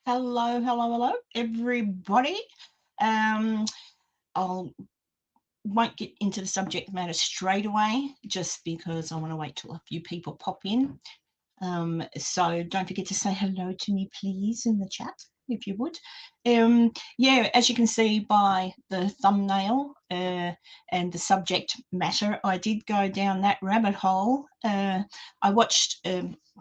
Hello, hello, hello, everybody. Um, I won't get into the subject matter straight away just because I want to wait till a few people pop in. So don't forget to say hello to me, please, in the chat, if you would. Yeah, as you can see by the thumbnail and the subject matter, I did go down that rabbit hole. I watched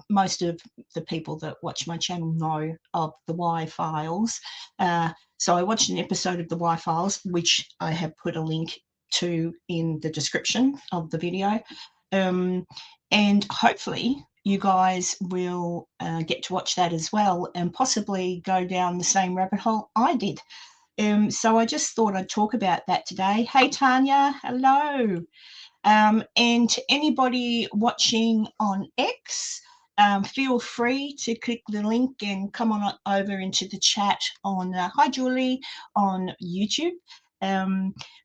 most of the people that watch my channel know of the Y Files. So I watched an episode of the Y Files, which I have put a link to in the description of the video. And hopefully you guys will get to watch that as well and possibly go down the same rabbit hole I did. So I just thought I'd talk about that today. Hey, Tanya, hello. And to anybody watching on X, feel free to click the link and come on over into the chat on, hi, Julie, on YouTube.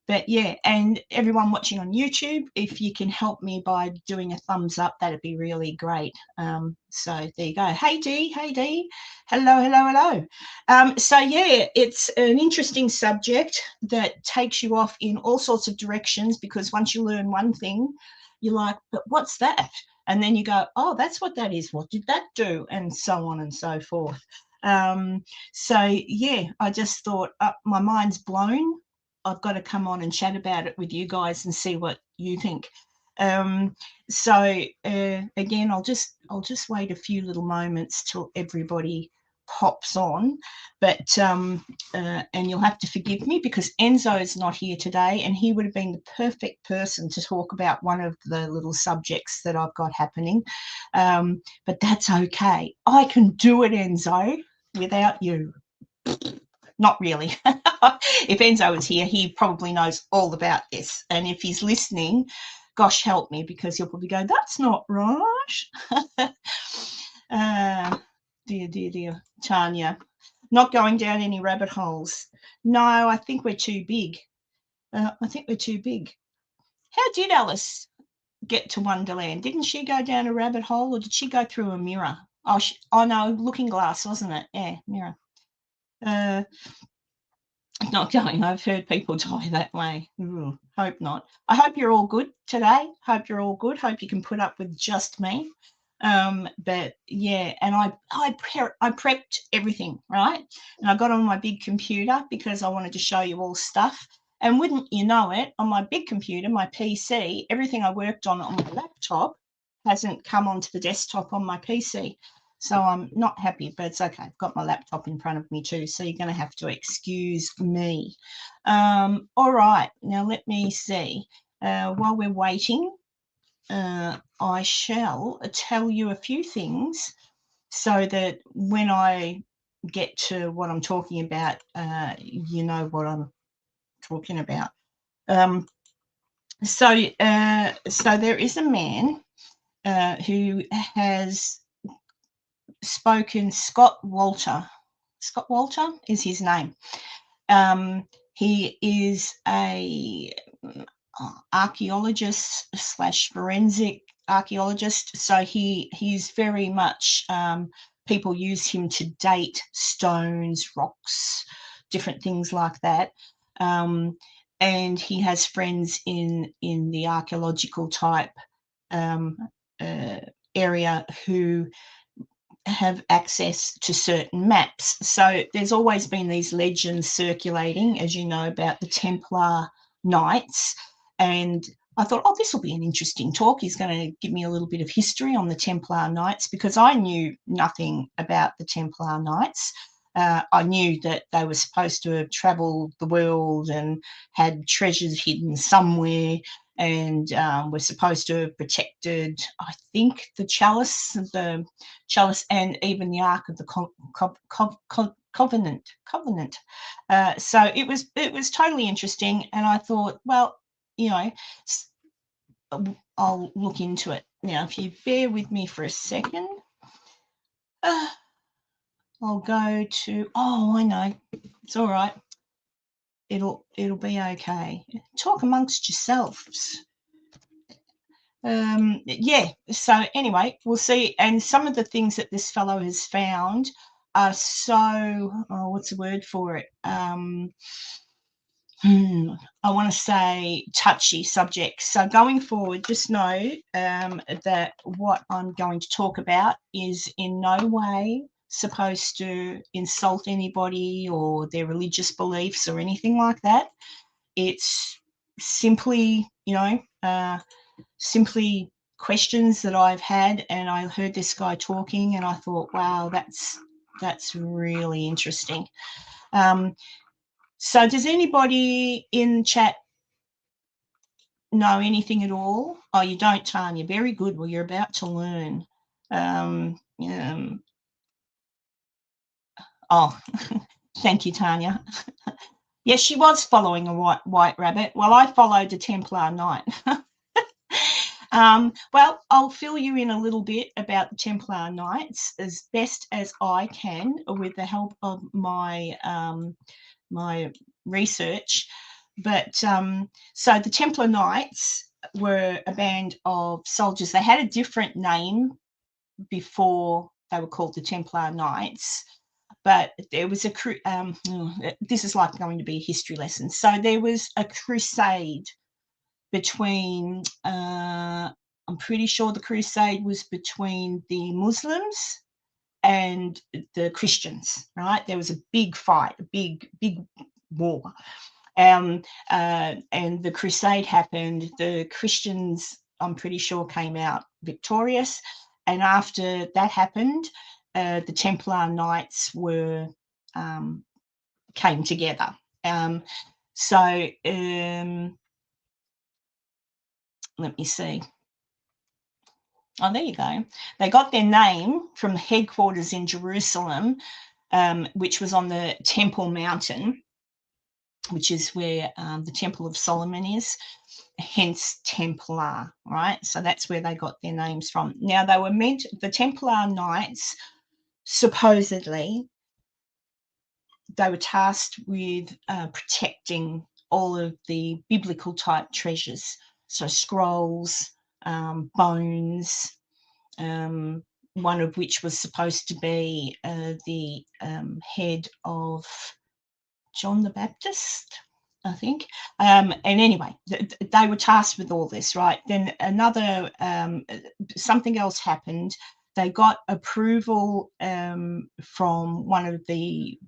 But yeah, and everyone watching on YouTube, if you can help me by doing a thumbs up, that'd be really great. So there you go. Hey Dee, hello, hello, hello. So yeah, it's an interesting subject that takes you off in all sorts of directions, because once you learn one thing, you're like, but what's that? And then you go, oh, that's what that is. What did that do? And so on and so forth. So yeah, I just thought, my mind's blown. I've got to come on and chat about it with you guys and see what you think. So again, I'll just wait a few little moments till everybody pops on, but and you'll have to forgive me because Enzo is not here today, and he would have been the perfect person to talk about one of the little subjects that I've got happening. But that's okay. I can do it, Enzo, without you. Not really. If Enzo was here, he probably knows all about this. And if he's listening, gosh help me, because he'll probably go, that's not right. Dear, Tanya. Not going down any rabbit holes. No, I think we're too big. How did Alice get to Wonderland? Didn't she go down a rabbit hole, or did she go through a mirror? Oh no, looking glass, wasn't it? Yeah, mirror. Not going. I've heard people die that way. Ooh, hope not. I hope you're all good today. Hope you're all good. Hope you can put up with just me. But yeah, and I prepped everything, right? And I got on my big computer because I wanted to show you all stuff. And wouldn't you know it, on my big computer, my PC, everything I worked on my laptop hasn't come onto the desktop on my PC. So I'm not happy, but it's okay. I've got my laptop in front of me too, so you're going to have to excuse me. All right, now let me see. While we're waiting, I shall tell you a few things so that when I get to what I'm talking about, you know what I'm talking about. So there is a man who has spoken, Scott Wolter. Scott Wolter is his name. He is a archaeologist / forensic archaeologist. So he's very much, people use him to date stones, rocks, different things like that. And he has friends in the archaeological type area who have access to certain maps. So there's always been these legends circulating, as you know, about the Templar Knights. And I thought, oh, this will be an interesting talk. He's going to give me a little bit of history on the Templar Knights, because I knew nothing about the Templar Knights. I knew that they were supposed to have travelled the world and had treasures hidden somewhere, and we're supposed to have protected, I think, the chalice, and even the Ark of the Covenant. So it was totally interesting, and I thought, well, you know, I'll look into it. Now, if you bear with me for a second, I'll go to, oh, I know, it's all right. It'll be okay. Talk amongst yourselves. Yeah, so anyway, we'll see. And some of the things that this fellow has found are so, what's the word for it? I want to say touchy subjects. So going forward, just know that what I'm going to talk about is in no way supposed to insult anybody or their religious beliefs or anything like that. It's simply, simply questions that I've had, and I heard this guy talking and I thought, wow, that's really interesting. So does anybody in chat know anything at all? Oh, you don't, Tanya. Very good. Well, you're about to learn. Oh, thank you, Tanya. Yes, she was following a white rabbit. Well, I followed a Templar Knight. Well, I'll fill you in a little bit about the Templar Knights as best as I can with the help of my my research. But so the Templar Knights were a band of soldiers. They had a different name before they were called the Templar Knights, but there was a this is like going to be a history lesson. So there was a crusade between I'm pretty sure the crusade was between the Muslims and the Christians, right? There was a big fight, a big war. And the crusade happened. The Christians, I'm pretty sure, came out victorious. And after that happened, the Templar Knights were came together. So let me see. Oh, there you go. They got their name from the headquarters in Jerusalem, which was on the Temple Mountain, which is where the Temple of Solomon is, hence Templar, right? So that's where they got their names from. Now, they were the Templar Knights, supposedly, they were tasked with protecting all of the biblical type treasures, so scrolls, bones, one of which was supposed to be the head of John the Baptist, I think. And anyway, they were tasked with all this, right? Then another, something else happened. They got approval from one of the,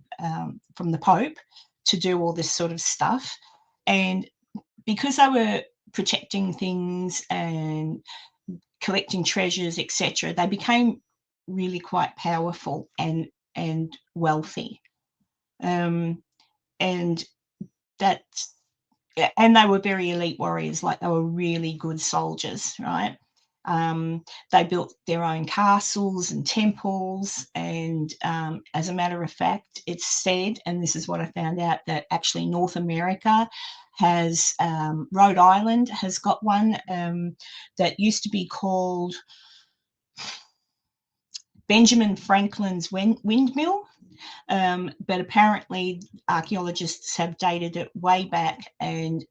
from the Pope to do all this sort of stuff. And because they were protecting things and collecting treasures, etc., they became really quite powerful and wealthy. And that's, and they were very elite warriors, like they were really good soldiers, right? They built their own castles and temples, and as a matter of fact, it's said, and this is what I found out, that actually North America has, Rhode Island has got one that used to be called Benjamin Franklin's windmill. But apparently archaeologists have dated it way back, and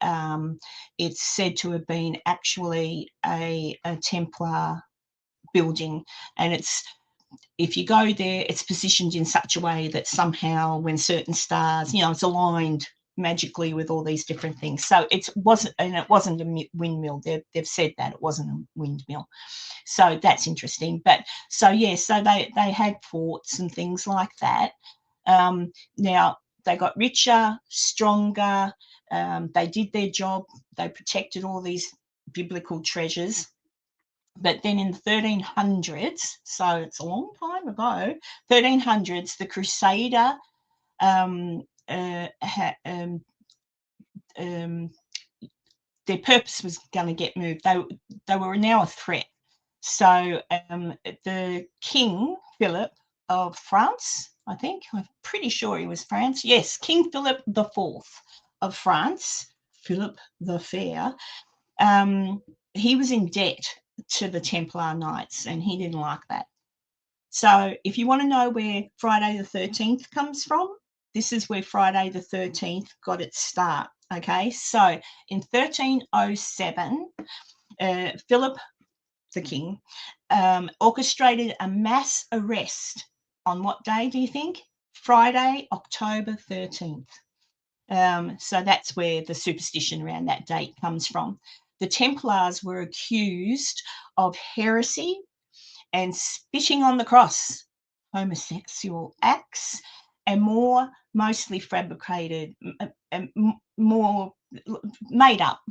it's said to have been actually a Templar building. And it's, if you go there, it's positioned in such a way that somehow when certain stars, it's aligned magically with all these different things. So it wasn't a windmill. They've said that it wasn't a windmill. So that's interesting. But so yeah, so they had forts and things like that. Now they got richer, stronger. They did their job. They protected all these biblical treasures. But then in the 1300s, so it's a long time ago, 1300s, the Crusader their purpose was going to get moved. They were now a threat. So the King Philip of France, I think, I'm pretty sure he was France. Yes, King Philip IV of France, Philip the Fair, he was in debt to the Templar Knights, and he didn't like that. So if you want to know where Friday the 13th comes from, this is where Friday the 13th got its start. Okay, so in 1307, Philip the King orchestrated a mass arrest on what day do you think? Friday, October 13th. So that's where the superstition around that date comes from. The Templars were accused of heresy and spitting on the cross, homosexual acts, and more mostly fabricated, more made up,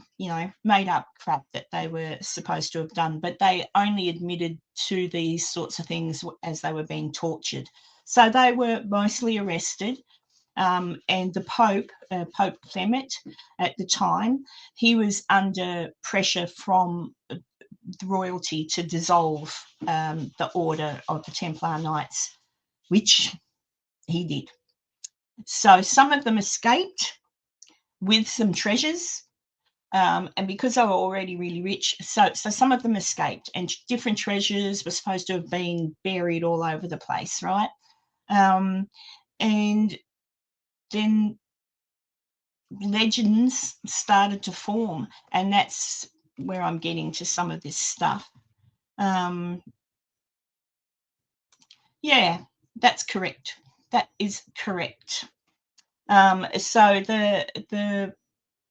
made up crap that they were supposed to have done, but they only admitted to these sorts of things as they were being tortured. So they were mostly arrested. And the Pope, Pope Clement, at the time, he was under pressure from the royalty to dissolve the order of the Templar Knights, which he did. So some of them escaped with some treasures, and because they were already really rich, so some of them escaped, and different treasures were supposed to have been buried all over the place, right? And then legends started to form, and that's where I'm getting to some of this stuff. Yeah, that's correct. That is correct. So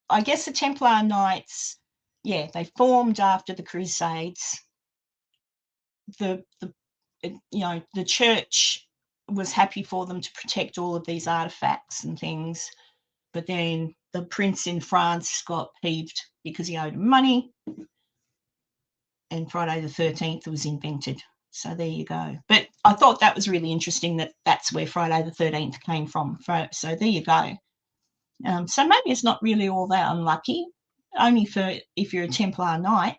I guess the Templar Knights, yeah, they formed after the Crusades. The church was happy for them to protect all of these artifacts and things, but then the prince in France got peeved because he owed him money, and Friday the 13th was invented. So there you go. But I thought that was really interesting that that's where Friday the 13th came from. So there you go. So maybe it's not really all that unlucky, only for if you're a Templar Knight.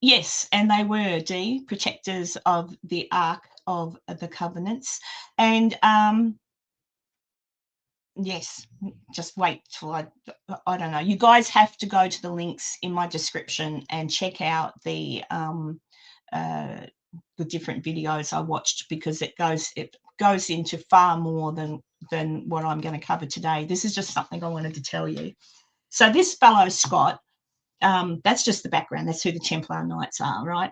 Yes, and they were protectors of the Ark of the Covenants. And yes, just wait till I don't know. You guys have to go to the links in my description and check out the different videos I watched, because it goes into far more than what I'm going to cover today. This is just something I wanted to tell you. So this fellow Scott, that's just the background. That's who the Templar Knights are, right?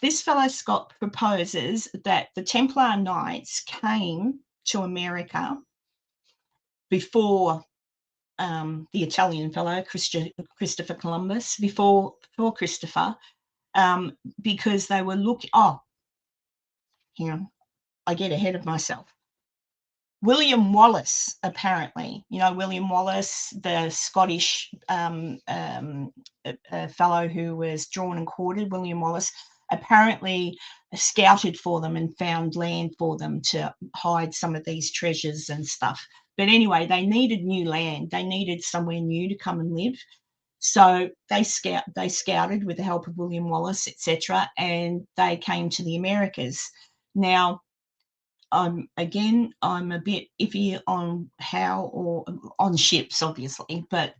This fellow Scott proposes that the Templar Knights came to America before the Italian fellow, Christopher Columbus, before Christopher, because they were looking. Oh, hang on, I get ahead of myself. William Wallace, apparently, William Wallace, the Scottish fellow who was drawn and quartered, William Wallace, apparently scouted for them and found land for them to hide some of these treasures and stuff. But anyway, they needed new land. They needed somewhere new to come and live. So they scouted with the help of William Wallace, etc., and they came to the Americas. Now, I'm a bit iffy on how, or on ships, obviously, but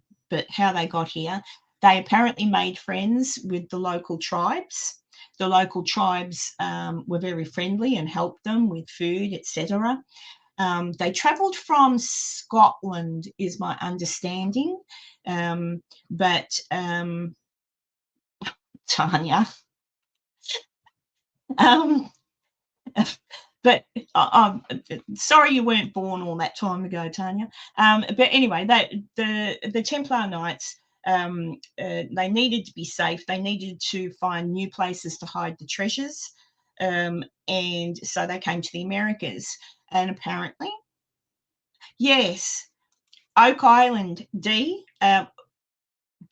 how they got here. They apparently made friends with the local tribes. The local tribes were very friendly and helped them with food, etc. They travelled from Scotland, is my understanding, but Tanya. But I'm sorry you weren't born all that time ago, Tanya. But anyway, the Templar Knights, they needed to be safe. They needed to find new places to hide the treasures. And so they came to the Americas. And apparently, yes, Oak Island, the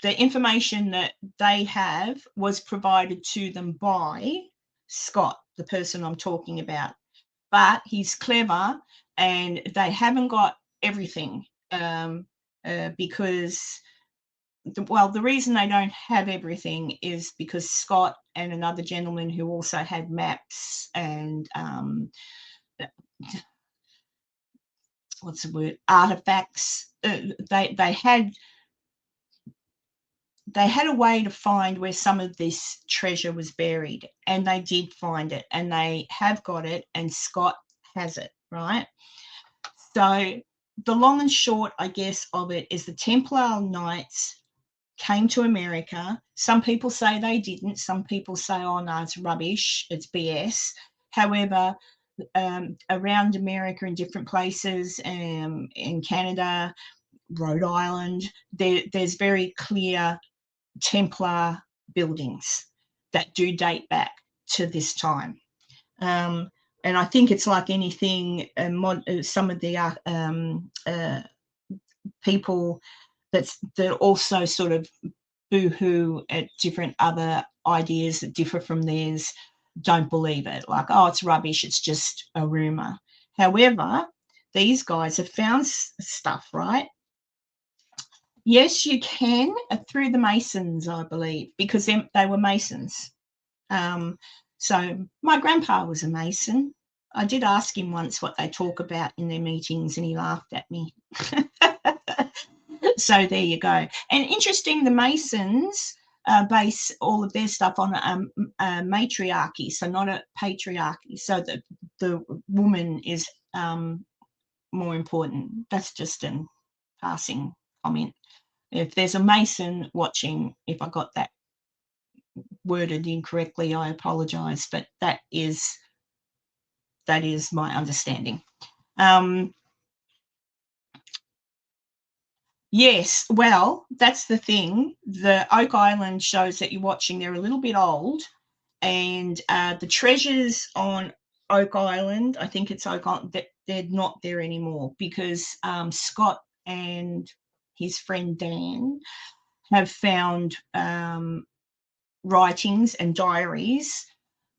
information that they have was provided to them by Scott, the person I'm talking about. But he's clever, and they haven't got everything, because the reason they don't have everything is because Scott and another gentleman who also had maps and what's the word, artifacts, they had a way to find where some of this treasure was buried, and they did find it, and they have got it, and Scott has it, right? So the long and short, I guess, of it is the Templar Knights came to America. Some people say they didn't. Some people say, oh, no, it's rubbish. It's BS. However, around America in different places, in Canada, Rhode Island, there's very clear Templar buildings that do date back to this time. And I think it's like anything, some of the people that also sort of boo-hoo at different other ideas that differ from theirs don't believe it. Like, oh, it's rubbish, it's just a rumor. However, these guys have found stuff, right? Yes, you can, through the Masons, I believe, because they were Masons. So my grandpa was a Mason. I did ask him once what they talk about in their meetings, and he laughed at me. So there you go. And interesting, the Masons base all of their stuff on a matriarchy, so not a patriarchy. So the woman is more important. That's just a passing comment. If there's a Mason watching, if I got that worded incorrectly, I apologize, but that is my understanding. Yes, well, that's the thing. The Oak Island shows that you're watching, they're a little bit old, and the treasures on Oak Island, I think it's Oak Island, they're not there anymore, because Scott and his friend Dan have found writings and diaries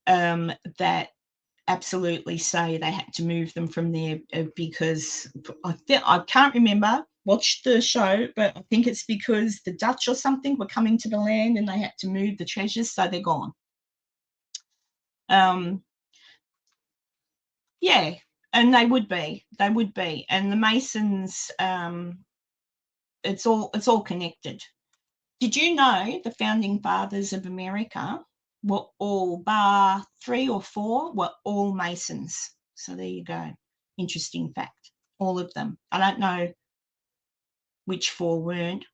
that absolutely say they had to move them from there, because I can't remember, watch the show, but I think it's because the Dutch or something were coming to the land and they had to move the treasures, so they're gone. Yeah, and they would be, and the Masons, it's all connected. Did you know the founding fathers of America were all, bar 3 or 4, were all Masons? So there you go. Interesting fact. All of them. I don't know which 4 weren't.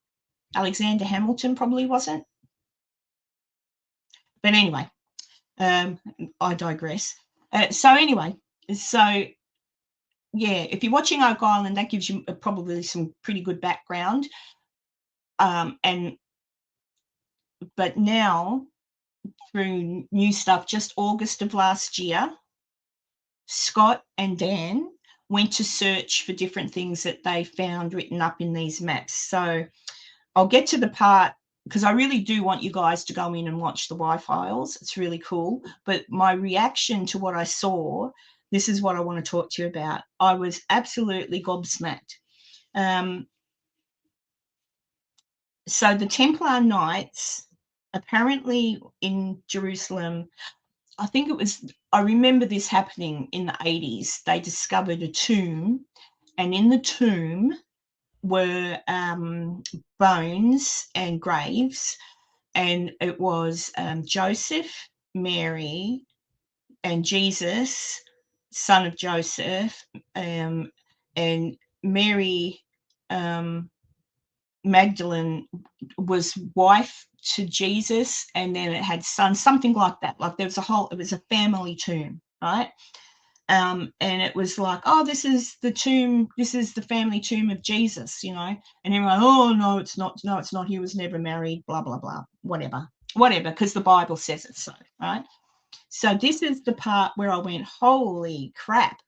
Alexander Hamilton probably wasn't. But anyway, I digress. So yeah, if you're watching Oak Island, that gives you probably some pretty good background. But now, through new stuff, just August of last year, Scott and Dan went to search for different things that they found written up in these maps. So I'll get to the part, because I really do want you guys to go in and watch the Y-Files. It's really cool. But my reaction to what I saw, this is what I want to talk to you about. I was absolutely gobsmacked. So the Templar Knights, apparently in Jerusalem, I remember this happening in the 80s. They discovered a tomb, and in the tomb were bones and graves, and it was Joseph, Mary, and Jesus, son of Joseph, and Mary Magdalene was wife to Jesus, and then it had sons, something like that. Like it was a family tomb, right? And it was like, oh, this is the tomb, this is the family tomb of Jesus, and everyone, oh, no, it's not, he was never married, blah, blah, blah, whatever, because the Bible says it so, right? So this is the part where I went, holy crap.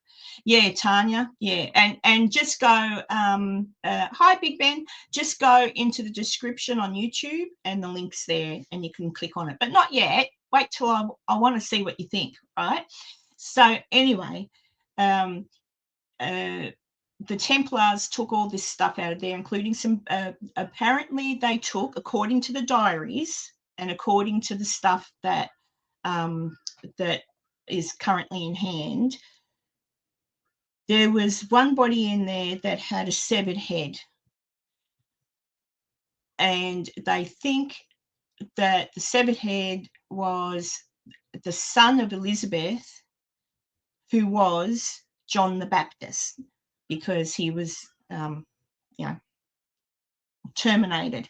Yeah, Tanya, yeah, and just go, hi, Big Ben, just go into the description on YouTube, and the link's there, and you can click on it, but not yet. Wait till I want to see what you think, right? So anyway, the Templars took all this stuff out of there, including some, apparently they took, according to the diaries and according to the stuff that that is currently in hand, there was one body in there that had a severed head. And they think that the severed head was the son of Elizabeth, who was John the Baptist, because he was, terminated.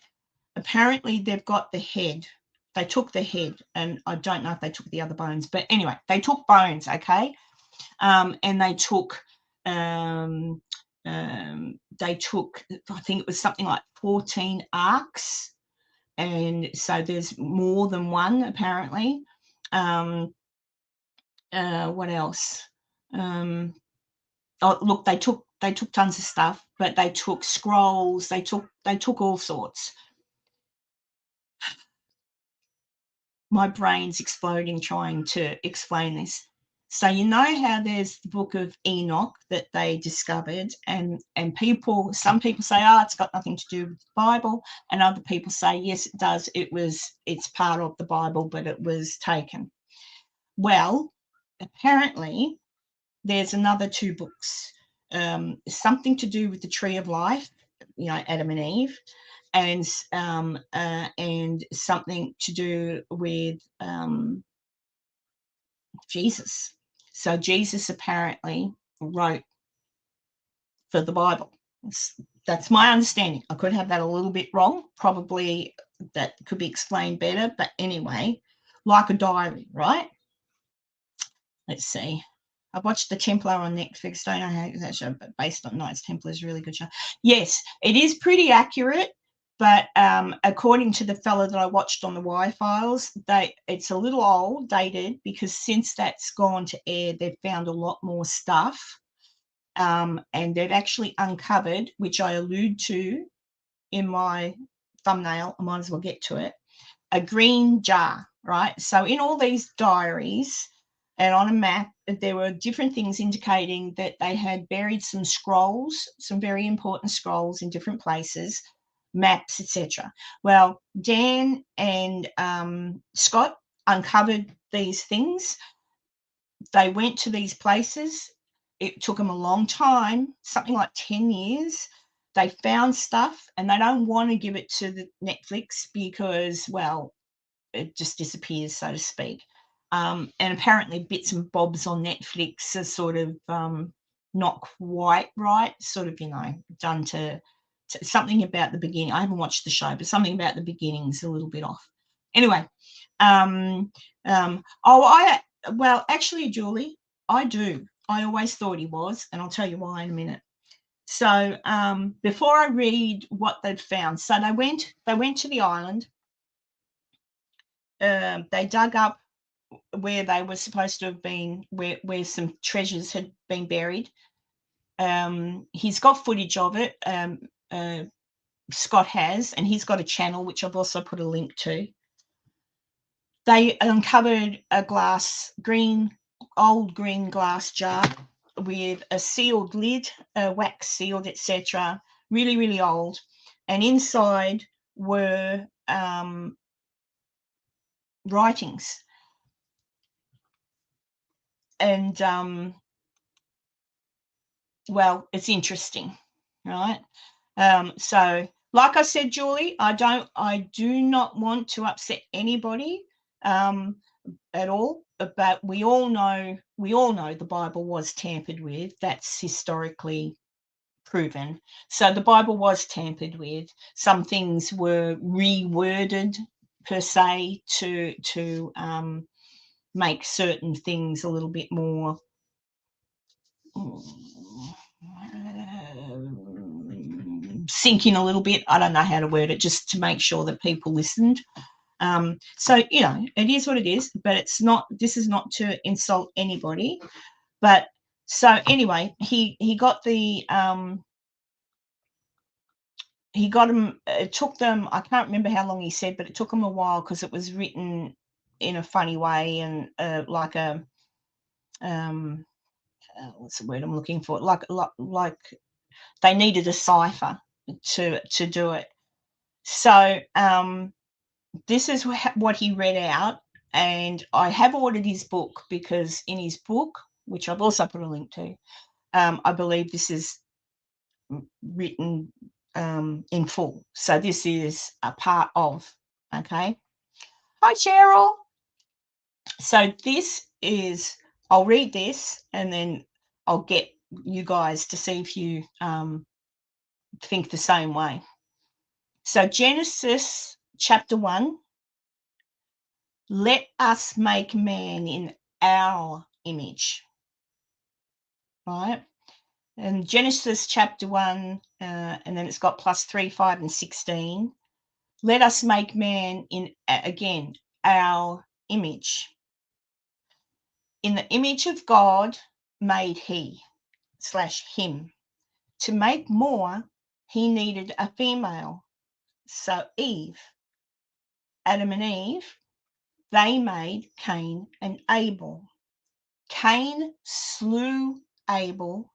apparently they've got the head. They took the head, and I don't know if they took the other bones, but anyway, they took bones, okay? And they took, I think it was something like 14 arcs, and so there's more than one apparently. What else? Oh, look, they took tons of stuff, but they took scrolls. They took all sorts. My brain's exploding trying to explain this. So you know how there's the book of Enoch that they discovered, and some people say, oh, it's got nothing to do with the Bible, and other people say, yes, it does. It's part of the Bible, but it was taken. Well, apparently there's another 2 books, something to do with the tree of life, Adam and Eve, and something to do with Jesus. So Jesus apparently wrote for the Bible. That's my understanding. I could have that a little bit wrong. Probably that could be explained better. But anyway, like a diary, right? Let's see. I watched The Templar on Netflix. Don't know how that show, but based on Knights Templar is a really good show. Yes, it is pretty accurate. But according to the fellow that I watched on the Y-Files, it's a little old, dated, because since that's gone to air, they've found a lot more stuff. And they've actually uncovered, which I allude to in my thumbnail, I might as well get to it, a green jar, right? So in all these diaries and on a map, there were different things indicating that they had buried some scrolls, some very important scrolls in different places, maps, etc. Well, Dan and Scott uncovered these things. They went to these places. It took them a long time, something like 10 years. They found stuff, and they don't want to give it to the Netflix because, well, it just disappears, so to speak. And apparently bits and bobs on Netflix are sort of not quite right, sort of, done to something about the beginning. I haven't watched the show, but something about the beginning is a little bit off. Anyway, well, actually, Julie, I do. I always thought he was, and I'll tell you why in a minute. So before I read what they'd found, so they went to the island. They dug up where they were supposed to have been, where some treasures had been buried. He's got footage of it. Scott has, and he's got a channel, which I've also put a link to. They uncovered a old green glass jar with a sealed lid, wax sealed, etc. Really, really old. And inside were writings. And well, it's interesting, right? So, like I said, Julie, I do not want to upset anybody at all. But we all know the Bible was tampered with. That's historically proven. So the Bible was tampered with. Some things were reworded per se to make certain things a little bit more sink in a little bit. I don't know how to word it, just to make sure that people listened. So, it is what it is, but this is not to insult anybody. But so anyway, he got him, it took them, I can't remember how long he said, but it took them a while because it was written in a funny way and like a, what's the word I'm looking for? Like they needed a cipher to do it. So this is what he read out, and I have ordered his book because in his book, which I've also put a link to, I believe this is written in full. So this is a part of, okay? Hi, Cheryl. So I'll read this and then I'll get you guys to see if you think the same way. So Genesis chapter 1, let us make man in our image, right? And Genesis chapter 1, and then it's got +3, 5, and 16. Let us make man in, again, our image. In the image of God made he/him. To make more, he needed a female. So Eve, Adam and Eve, they made Cain and Abel. Cain slew Abel,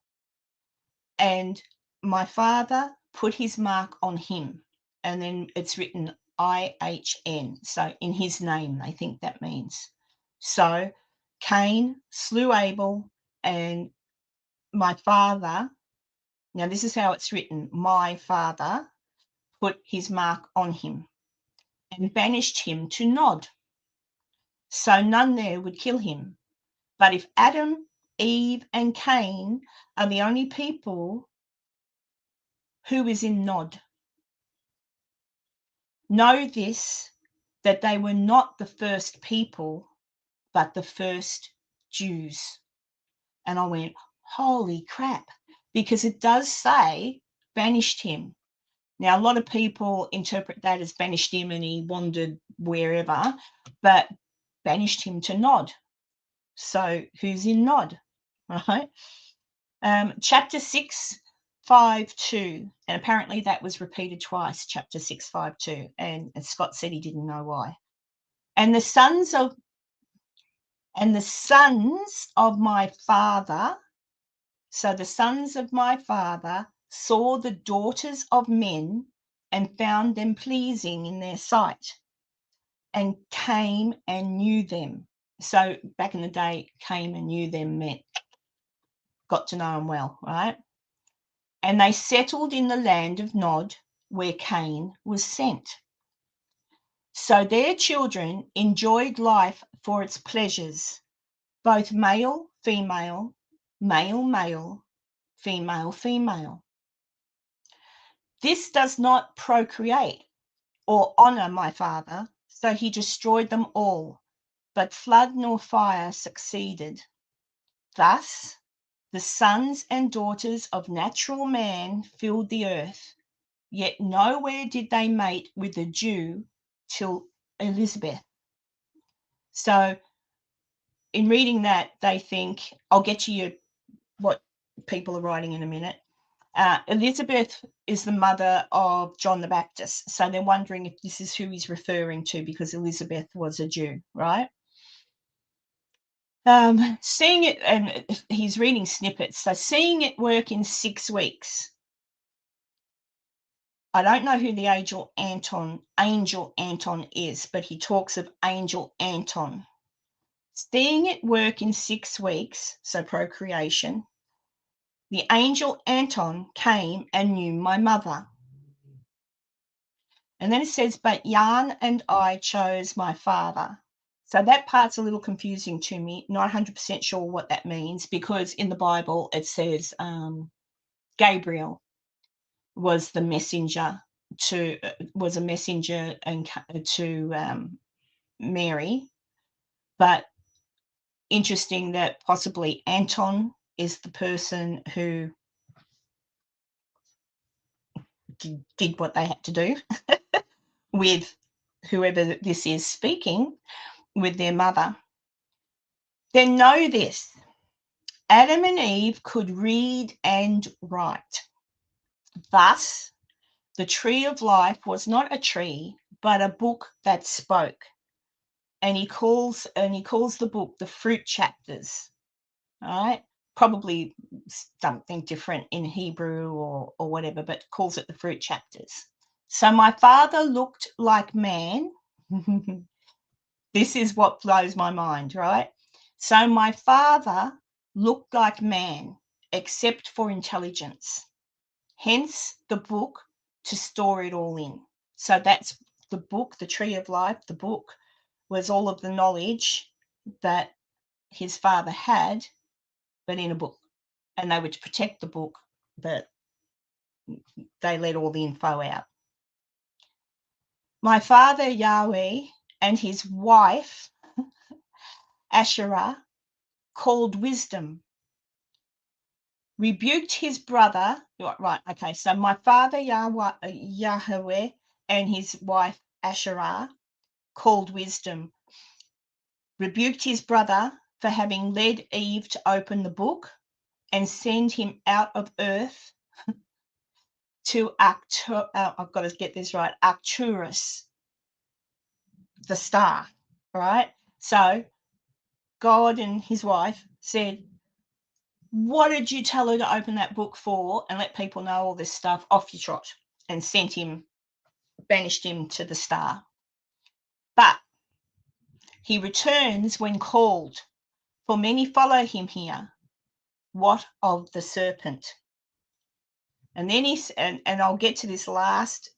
and my father put his mark on him. And then it's written IHN. So in his name, they think that means. So Cain slew Abel, and my father, now this is how it's written, my father put his mark on him and banished him to Nod. So none there would kill him. But if Adam, Eve, and Cain are the only people, who is in Nod? Know this, that they were not the first people, but the first Jews. And I went, holy crap, because it does say banished him. Now, a lot of people interpret that as banished him and he wandered wherever, but banished him to Nod. So who's in Nod, right? Chapter 6, 5:2, and apparently that was repeated twice, chapter 6, 5:2, and Scott said he didn't know why. And the sons of my father, so the sons of my father saw the daughters of men and found them pleasing in their sight, and came and knew them. So back in the day, came and knew them meant got to know them well, right? And they settled in the land of Nod, where Cain was sent. So their children enjoyed life for its pleasures, both male, female, male, male, female, female. This does not procreate or honor my father, so he destroyed them all, but flood nor fire succeeded. Thus, the sons and daughters of natural man filled the earth, yet nowhere did they mate with a Jew till Elizabeth. So in reading that, they think, I'll get to you what people are writing in a minute. Elizabeth is the mother of John the Baptist. So they're wondering if this is who he's referring to, because Elizabeth was a Jew, right? Seeing it, and he's reading snippets. So seeing it work in 6 weeks. I don't know who the angel Anton is, but he talks of Angel Anton. Seeing it work in 6 weeks, so procreation, the angel Anton came and knew my mother. And then it says, but Jan and I chose my father. So that part's a little confusing to me. Not 100% sure what that means, because in the Bible it says Gabriel was the messenger to Mary. But interesting that possibly Anton is the person who did what they had to do with whoever this is speaking with their mother. Then know this, Adam and Eve could read and write. Thus, the tree of life was not a tree, but a book that spoke. And he calls the book the fruit chapters. All right, probably something different in Hebrew or whatever, but calls it the fruit chapters. So my father looked like man. This is what blows my mind, right? So my father looked like man, except for intelligence. Hence the book to store it all in. So that's the book, the tree of life. The book was all of the knowledge that his father had, but in a book. And they were to protect the book, but they let all the info out. My father Yahweh and his wife Asherah, called wisdom, rebuked his brother. Right, okay, so my father Yahweh and his wife Asherah, called wisdom, rebuked his brother for having led Eve to open the book and send him out of earth to I've got to get this right, Arcturus, the star, right? So God and his wife said, what did you tell her to open that book for and let people know all this stuff? Off you trot. And sent him, banished him to the star. But he returns when called, for many follow him here. What of the serpent? And then and I'll get to this last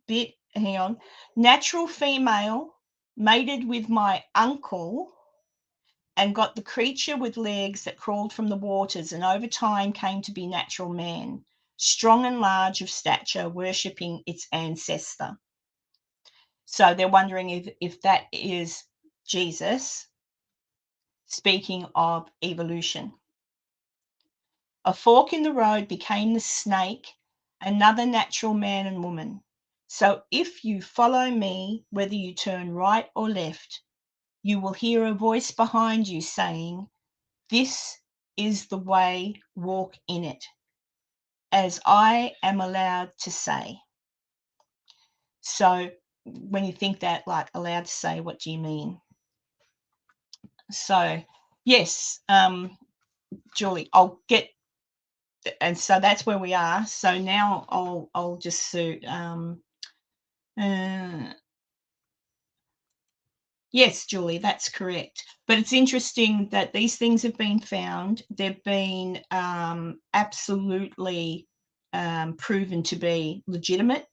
bit, hang on. Natural female mated with my uncle and got the creature with legs that crawled from the waters, and over time came to be natural man, strong and large of stature, worshipping its ancestor. So they're wondering if that is Jesus speaking of evolution. A fork in the road became the snake, another natural man and woman. So if you follow me, whether you turn right or left, you will hear a voice behind you saying, this is the way, walk in it, as I am allowed to say. So when you think that, like, allowed to say, what do you mean? So yes, Julie, I'll get, and so that's where we are. So now I'll just suit yes, Julie, that's correct. But it's interesting that these things have been found. They've been absolutely proven to be legitimate.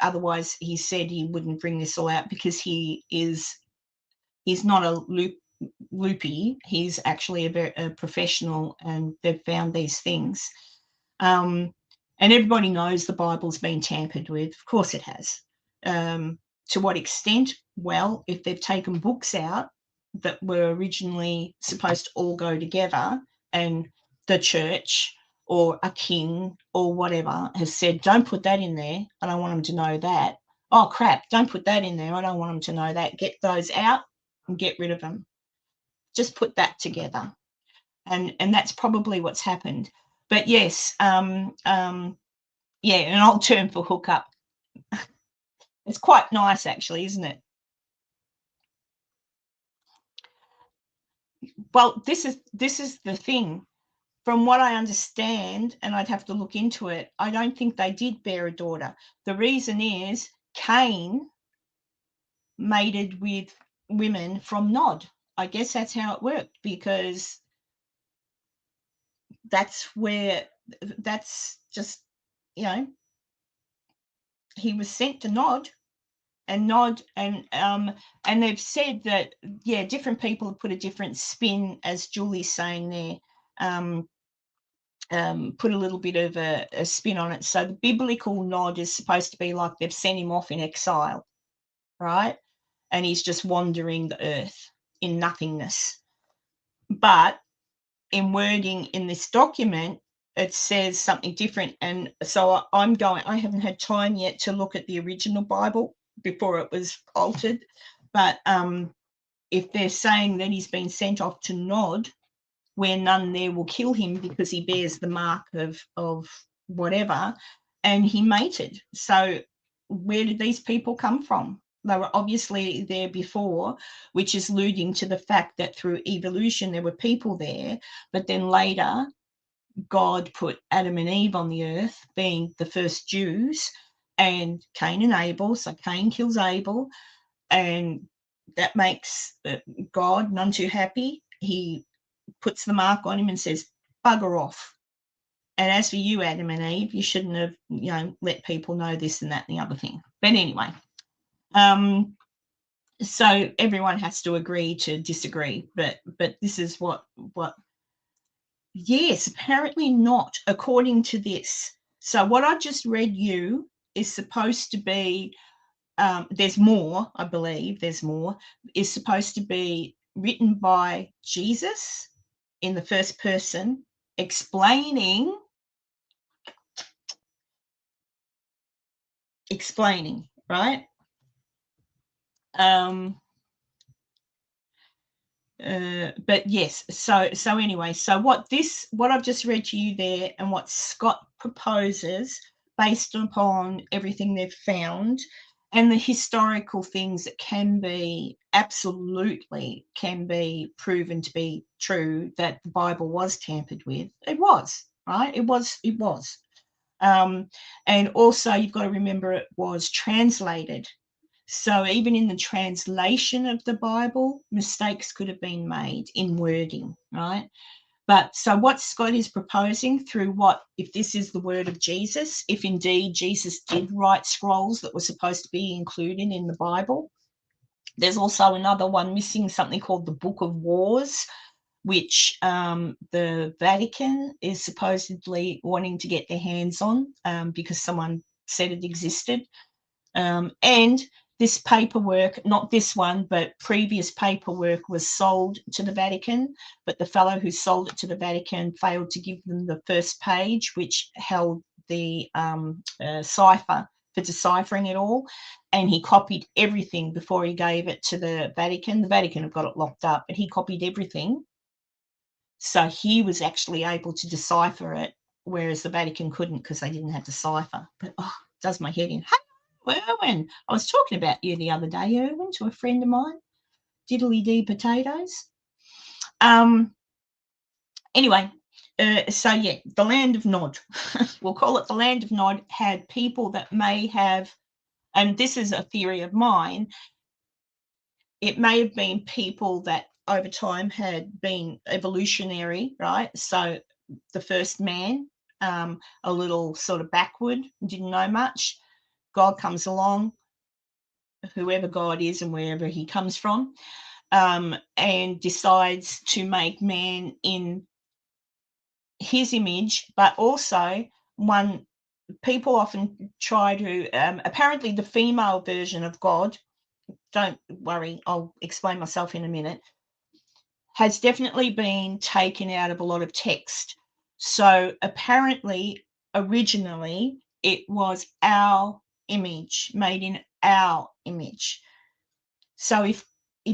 Otherwise, he said he wouldn't bring this all out, because he's not a loopy. He's actually a professional, and they've found these things. And everybody knows the Bible's been tampered with. Of course it has. To what extent? Well, if they've taken books out that were originally supposed to all go together, and the church or a king or whatever has said, don't put that in there, I don't want them to know that. Oh, crap, don't put that in there, I don't want them to know that. Get those out and get rid of them. Just put that together. And that's probably what's happened. But yes, yeah, an old term for hookup. It's quite nice, actually, isn't it? Well, this is the thing. From what I understand, and I'd have to look into it, I don't think they did bear a daughter. The reason is Cain mated with women from Nod. I guess that's how it worked, because that's just, he was sent to Nod, and they've said that, yeah, different people have put a different spin, as Julie's saying there, put a little bit of a spin on it. So the biblical Nod is supposed to be like they've sent him off in exile, right? And he's just wandering the earth in nothingness. But in wording in this document, it says something different. And so I haven't had time yet to look at the original Bible before it was altered. But if they're saying that he's been sent off to Nod, where none there will kill him because he bears the mark of whatever, and he mated. So where did these people come from? They were obviously there before, which is alluding to the fact that through evolution there were people there, but then later God put Adam and Eve on the earth, being the first Jews, and Cain and Abel. So Cain kills Abel, and that makes God none too happy. He puts the mark on him and says, bugger off. And as for you, Adam and Eve, you shouldn't have, let people know this and that and the other thing. But anyway, so everyone has to agree to disagree. But this is what, yes, apparently not, according to this. So what I just read you is supposed to be there's more, I believe, there's more, is supposed to be written by Jesus in the first person, explaining, right? But yes, so anyway, so what I've just read to you there, and what Scott proposes based upon everything they've found and the historical things that can be proven to be true, that the Bible was tampered with. It was, right? It was. And also you've got to remember it was translated. So even in the translation of the Bible, mistakes could have been made in wording, right? But so what Scott is proposing through if this is the word of Jesus, if indeed Jesus did write scrolls that were supposed to be included in the Bible, there's also another one missing, something called the Book of Wars, which the Vatican is supposedly wanting to get their hands on because someone said it existed. And this paperwork, not this one, but previous paperwork, was sold to the Vatican, but the fellow who sold it to the Vatican failed to give them the first page, which held the cipher for deciphering it all. And he copied everything before he gave it to the Vatican. The Vatican have got it locked up, but he copied everything. So he was actually able to decipher it, whereas the Vatican couldn't because they didn't have the cipher. But it does my head in. Hey, Erwin, I was talking about you the other day, Erwin, to a friend of mine. Diddly-dee potatoes. Anyway, so yeah, the land of Nod, we'll call it the land of Nod, had people that may have, and this is a theory of mine, it may have been people that over time had been evolutionary, right? So the first man, a little sort of backward, didn't know much. God comes along, whoever God is and wherever he comes from, and decides to make man in his image, but also people often try to, apparently the female version of God, don't worry, I'll explain myself in a minute, has definitely been taken out of a lot of text. So apparently, originally, it was our image, made in our image. So if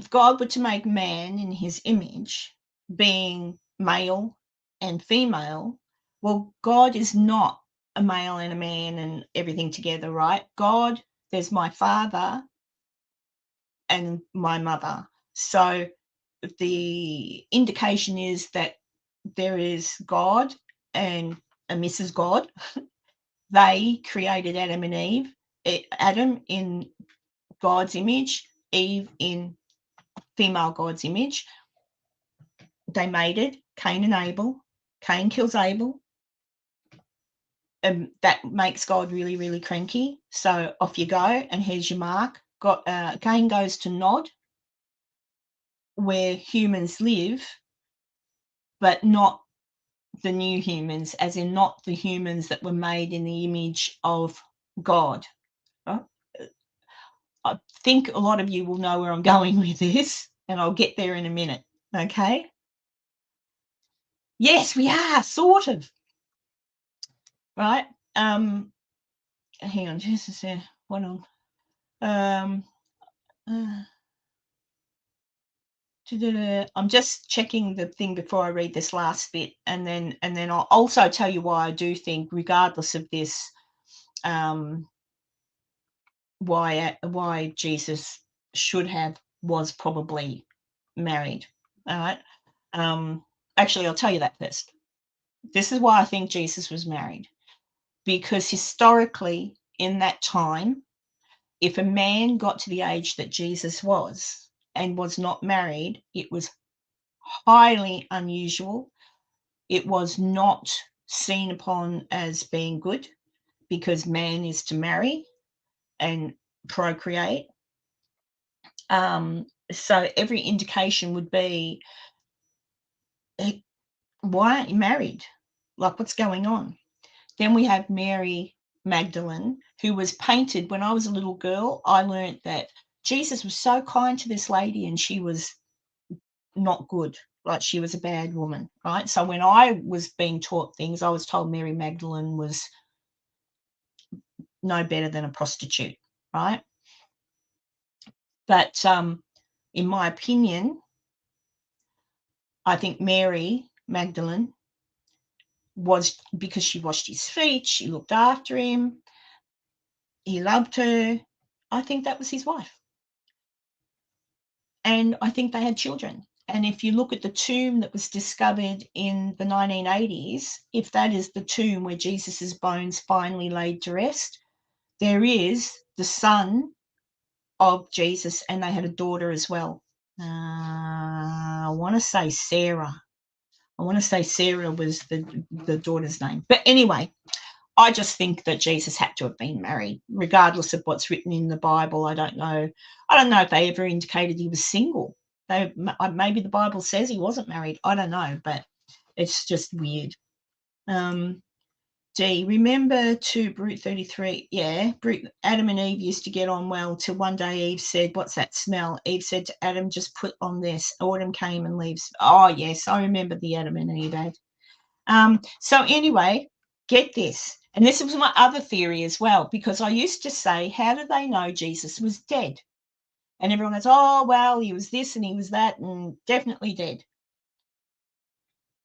God were to make man in his image, being male and female, well, God is not a male and a man and everything together, right? God, there's my father and my mother. So the indication is that there is God and a Mrs. God. They created Adam and Eve. Adam in God's image, Eve in female God's image. They mated, Cain and Abel. Cain kills Abel. That makes God really, really cranky. So off you go, and here's your mark. Cain goes to Nod, where humans live, but not the new humans, as in not the humans that were made in the image of God. I think a lot of you will know where I'm going with this, and I'll get there in a minute. Okay? Yes, we are, sort of. Right? Hang on, just a second. What on? I'm just checking the thing before I read this last bit, and then I'll also tell you why I do think, regardless of this, why Jesus was probably married. All right. Actually, I'll tell you that first. This is why I think Jesus was married, because historically, in that time, if a man got to the age that Jesus was and was not married, it was highly unusual. It was not seen upon as being good, because man is to marry and procreate. So every indication would be, why aren't you married? Like, what's going on? Then we have Mary Magdalene, who was painted when I was a little girl. I learned that Jesus was so kind to this lady and she was not good, like she was a bad woman, right? So when I was being taught things, I was told Mary Magdalene was no better than a prostitute, right? But in my opinion, I think Mary Magdalene was, because she washed his feet, she looked after him, he loved her. I think that was his wife. And I think they had children. And if you look at the tomb that was discovered in the 1980s, if that is the tomb where Jesus's bones finally laid to rest, there is the son of Jesus, and they had a daughter as well. I want to say Sarah. I want to say Sarah was the daughter's name. But anyway, I just think that Jesus had to have been married, regardless of what's written in the Bible. I don't know if they ever indicated he was single. Maybe the Bible says he wasn't married. I don't know, but it's just weird. D, remember to Brute 33. Yeah, Adam and Eve used to get on well till one day Eve said, "What's that smell?" Eve said to Adam, "Just put on this. Autumn came and leaves." Oh, yes, I remember the Adam and Eve ad. So anyway, get this. And this was my other theory as well, because I used to say, how do they know Jesus was dead? And everyone goes, oh, well, he was this and he was that and definitely dead.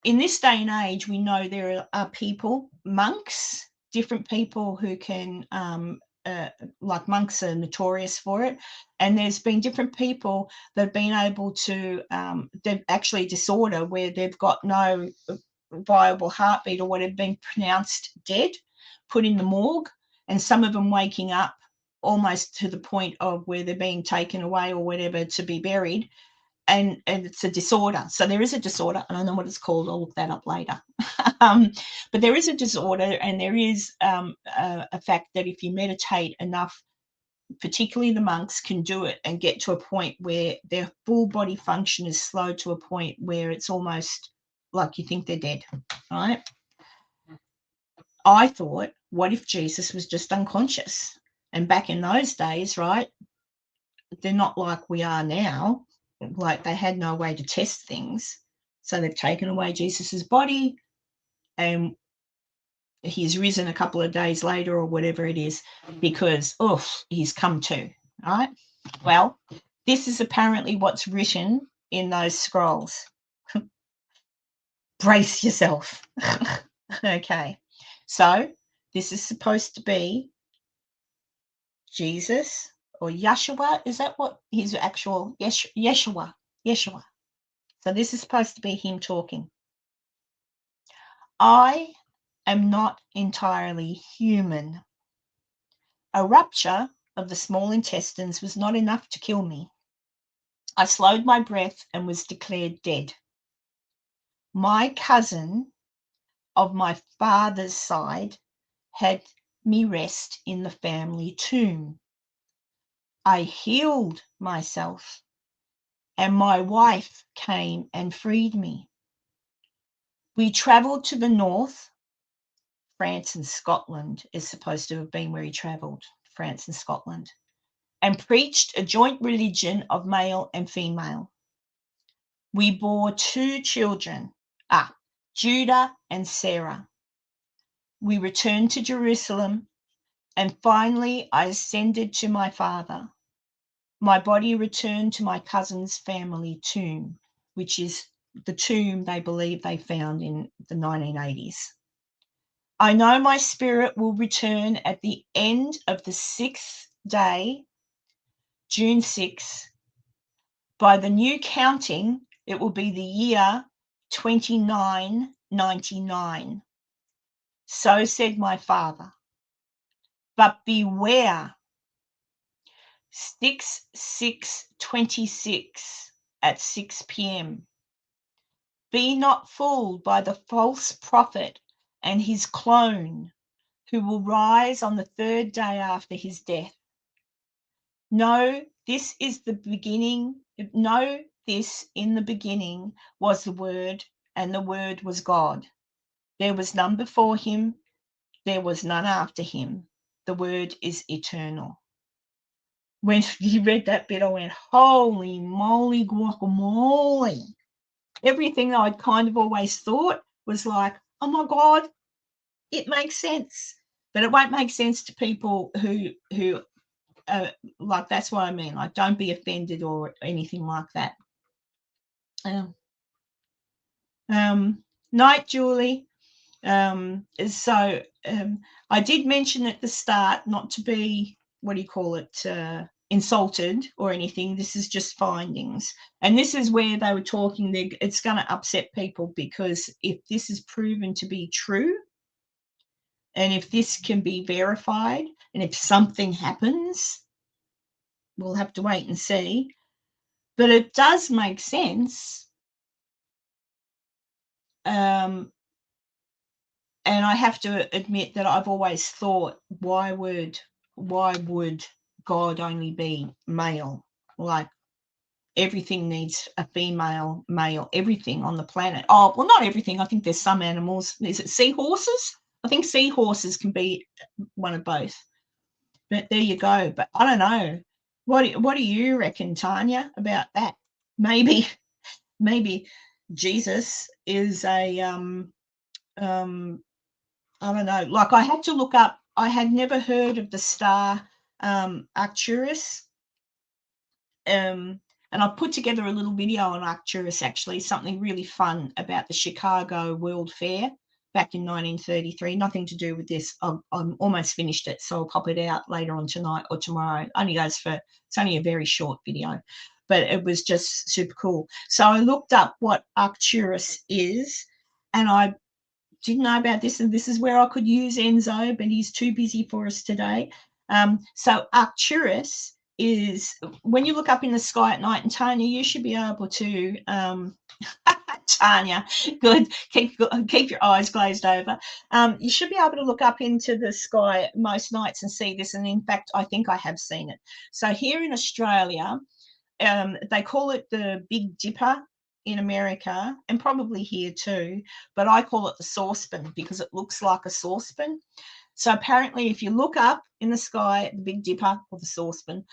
In this day and age, we know there are people, monks, different people who can, like monks are notorious for it. And there's been different people that have been able to, they've actually disorder where they've got no viable heartbeat or whatever, been pronounced dead, put in the morgue, and some of them waking up almost to the point of where they're being taken away or whatever to be buried. And it's a disorder. So there is a disorder. I don't know what it's called. I'll look that up later. But there is a disorder, and there is a fact that if you meditate enough, particularly the monks, can do it and get to a point where their full body function is slowed to a point where it's almost like you think they're dead, right? I thought, what if Jesus was just unconscious? And back in those days, right, they're not like we are now. Like, they had no way to test things. So they've taken away Jesus's body and he's risen a couple of days later or whatever it is because, he's come to, right? Well, this is apparently what's written in those scrolls. Brace yourself. Okay. So this is supposed to be Jesus or Yeshua. Is that what his actual Yeshua? So this is supposed to be him talking. I am not entirely human. A rupture of the small intestines was not enough to kill me. I slowed my breath and was declared dead. My cousin of my father's side had me rest in the family tomb. I healed myself, and my wife came and freed me. We travelled to the north. France and Scotland is supposed to have been where he travelled, France and Scotland, and preached a joint religion of male and female. We bore 2 children, Judah and Sarah. We returned to Jerusalem, and finally I ascended to my father. My body returned to my cousin's family tomb, which is the tomb they believe they found in the 1980s. I know my spirit will return at the end of the 6th day, June 6. By the new counting, it will be the year 2999. So said my father. But beware, 6/6/26 at 6 p.m. Be not fooled by the false prophet and his clone, who will rise on the 3rd day after his death. Know this in the beginning was the Word, and the Word was God. There was none before him, there was none after him. The word is eternal. When you read that bit, I went, holy moly guacamole. Everything I'd kind of always thought was like, oh my God, it makes sense. But it won't make sense to people who like, that's what I mean. Like, don't be offended or anything like that. Night, Julie. I did mention at the start not to be, insulted or anything. This is just findings. And this is where they were talking, it's going to upset people, because if this is proven to be true, and if this can be verified, and if something happens, we'll have to wait and see. But it does make sense. And I have to admit that I've always thought, why would God only be male? Like, everything needs a female, male, everything on the planet. Oh, well, not everything. I think there's some animals. Is it seahorses? I think seahorses can be one of both. But there you go. But I don't know. What do you reckon, Tanya, about that? Maybe Jesus is a I don't know. Like, I had to look up. I had never heard of the star Arcturus. And I put together a little video on Arcturus, actually, something really fun about the Chicago World Fair back in 1933. Nothing to do with this. I'm almost finished it, so I'll pop it out later on tonight or tomorrow. It's only a very short video, but it was just super cool. So I looked up what Arcturus is, and I didn't know about this, and this is where I could use Enzo, but he's too busy for us today. So Arcturus is, when you look up in the sky at night, and Tanya, you should be able to, Tanya, good, keep your eyes glazed over. You should be able to look up into the sky most nights and see this, and in fact, I think I have seen it. So here in Australia, they call it the Big Dipper in America, and probably here too, but I call it the saucepan because it looks like a saucepan. So apparently, if you look up in the sky at the Big Dipper or the saucepan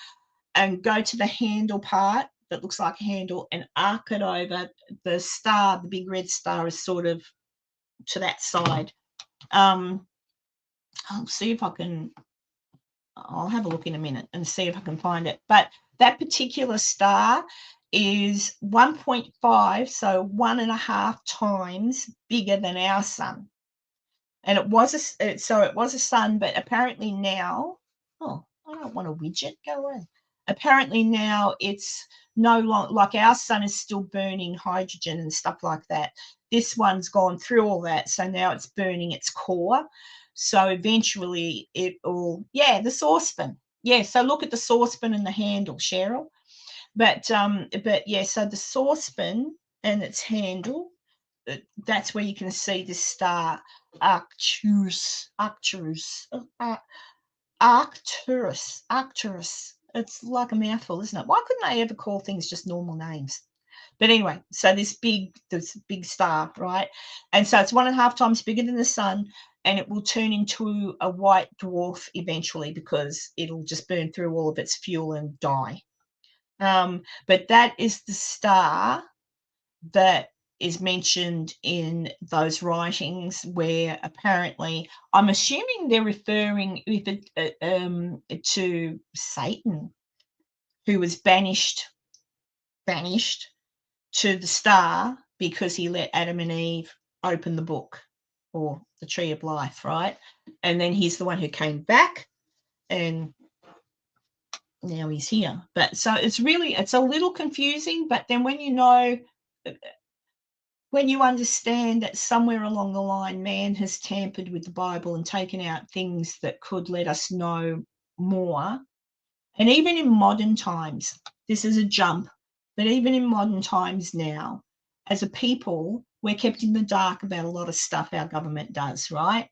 and go to the handle part that looks like a handle and arc it over, the star, the big red star, is sort of to that side. I'll see if I can, I'll have a look in a minute and see if I can find it. But that particular star is 1.5, so 1.5 times bigger than our sun. And it was a sun, but apparently now, oh, I don't want a widget, go away. Apparently now it's no longer, like, our sun is still burning hydrogen and stuff like that. This one's gone through all that, so now it's burning its core. So eventually it will, the saucepan. Yeah, so look at the saucepan and the handle, Cheryl. But yeah, so the saucepan and its handle, that's where you can see the star Arcturus. It's like a mouthful, isn't it? Why couldn't they ever call things just normal names? But anyway, so this big star, right? And so it's 1.5 times bigger than the sun, and it will turn into a white dwarf eventually because it'll just burn through all of its fuel and die. But that is the star that is mentioned in those writings, where apparently, I'm assuming they're referring to Satan, who was banished to the star because he let Adam and Eve open the book, or the tree of life, right? And then he's the one who came back, and now he's here. But so it's a little confusing, but then when you understand that somewhere along the line man has tampered with the Bible and taken out things that could let us know more, and even in modern times, this is a jump, but even in modern times now, as a people, we're kept in the dark about a lot of stuff our government does, right?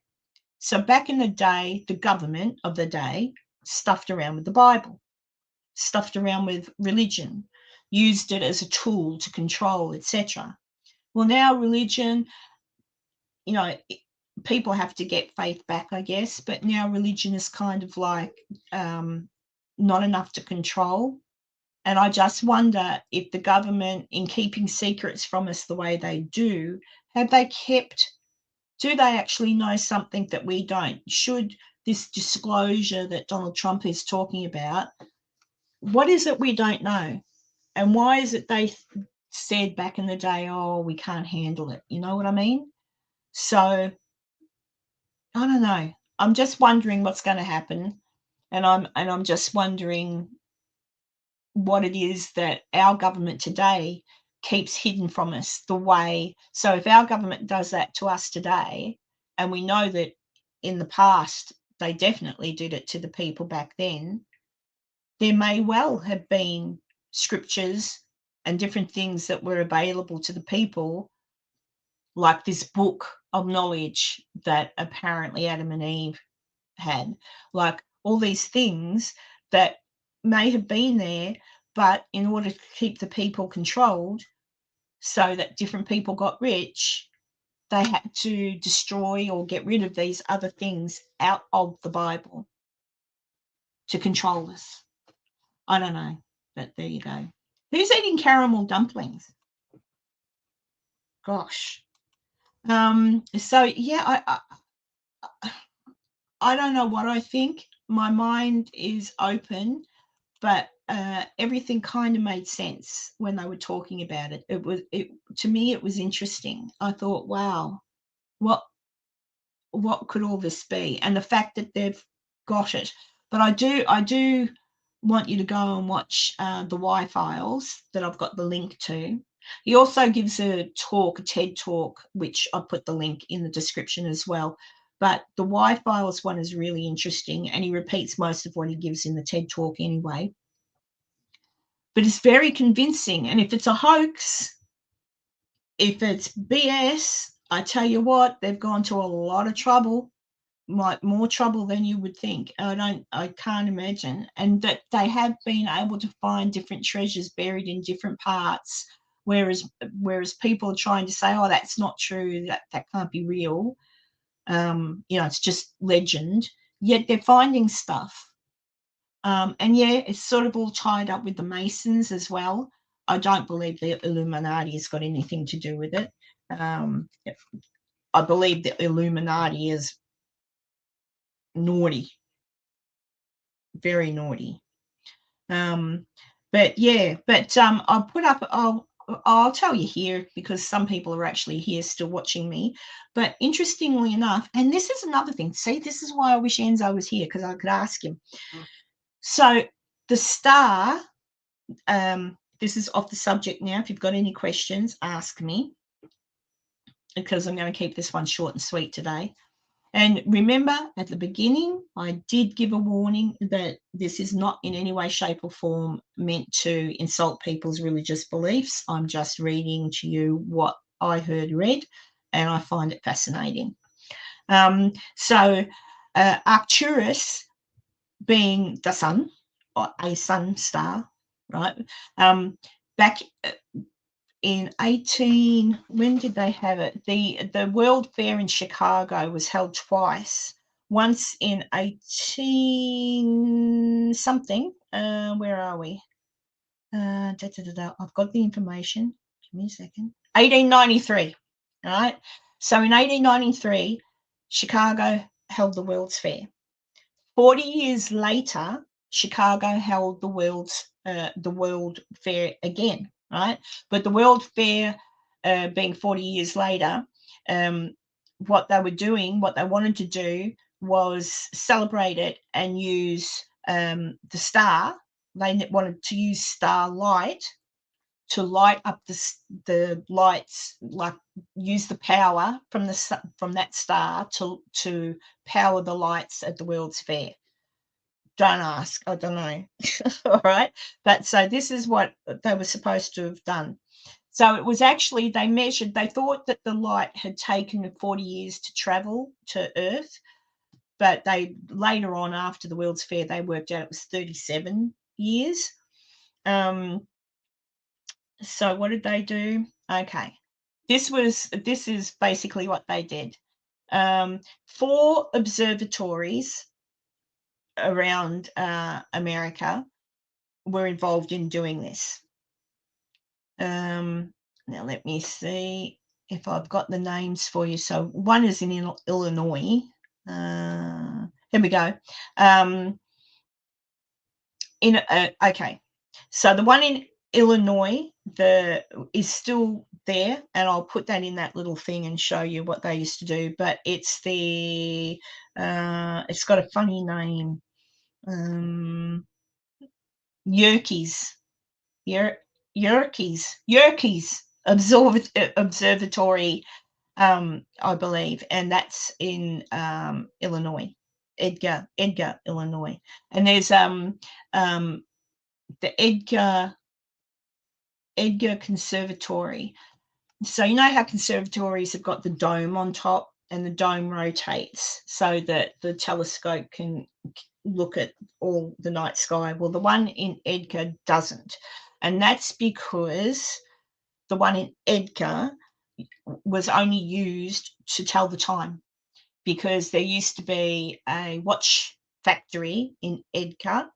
So back in the day, the government of the day stuffed around with the Bible, stuffed around with religion, used it as a tool to control, etc. Well, now religion, people have to get faith back, I guess, but now religion is kind of like not enough to control. And I just wonder if the government, in keeping secrets from us the way they do, do they actually know something that we don't? Should this disclosure that Donald Trump is talking about, what is it we don't know? And why is it they said back in the day, oh, we can't handle it? You know what I mean? So I don't know. I'm just wondering what's going to happen. And I'm just wondering what it is that our government today keeps hidden from us, the way. So if our government does that to us today, and we know that in the past they definitely did it to the people back then, there may well have been scriptures and different things that were available to the people, like this book of knowledge that apparently Adam and Eve had, like all these things that may have been there, but in order to keep the people controlled so that different people got rich, they had to destroy or get rid of these other things out of the Bible to control us. I don't know, but there you go. Who's eating caramel dumplings? Gosh. So yeah, I don't know what I think. My mind is open, but everything kind of made sense when they were talking about it. To me, it was interesting. I thought, wow, what could all this be? And the fact that they've got it. But I do want you to go and watch the Y Files that I've got the link to. He also gives a TED talk, which I put the link in the description as well. But the Y Files one is really interesting, and he repeats most of what he gives in the TED talk anyway. But it's very convincing. And if it's a hoax, if it's BS, I tell you what, they've gone to a lot of trouble, like more trouble than you would think. I can't imagine. And that they have been able to find different treasures buried in different parts, whereas people are trying to say, oh, that's not true, that can't be real. It's just legend. Yet they're finding stuff. And yeah, it's sort of all tied up with the Masons as well. I don't believe the Illuminati has got anything to do with it. I believe the Illuminati is naughty, very naughty. But yeah, I'll tell you here, because some people are actually here still watching me. But interestingly enough, and this is another thing. See, this is why I wish Enzo was here, because I could ask him. So the star. This is off the subject now. If you've got any questions, ask me, because I'm going to keep this one short and sweet today. And remember, at the beginning, I did give a warning that this is not in any way, shape, or form meant to insult people's religious beliefs. I'm just reading to you what I heard read, and I find it fascinating. So Arcturus, being the sun, or a sun star, right? Back in when did they have it? The World Fair in Chicago was held twice. Once in 18 something. Where are we? I've got the information. Give me a second. 1893. All right. So in 1893, Chicago held the World's Fair. 40 years later, Chicago held the World Fair again, right? But the World Fair, being 40 years later, what they wanted to do was celebrate it and use the star. They wanted to use starlight to light up the lights, like use the power from that star to power the lights at the World's Fair. Don't ask, I don't know. All right, but so this is what they were supposed to have done. So it was actually, they thought that the light had taken 40 years to travel to Earth, but they later on, after the World's Fair, they worked out it was 37 years. So what did they do? Okay, this is basically what they did. 4 observatories around America were involved in doing this. Now let me see if I've got the names for you. So one is in Illinois. Here we go. Okay, so the one in Illinois is still there, and I'll put that in that little thing and show you what they used to do. But it's it's got a funny name, Yerkes Observatory, I believe, and that's in Illinois, Edgar, Illinois. And there's the Edgar Conservatory. So you know how conservatories have got the dome on top, and the dome rotates so that the telescope can look at all the night sky. Well, the one in Edgar doesn't, and that's because the one in Edgar was only used to tell the time, because there used to be a watch factory in Edgar,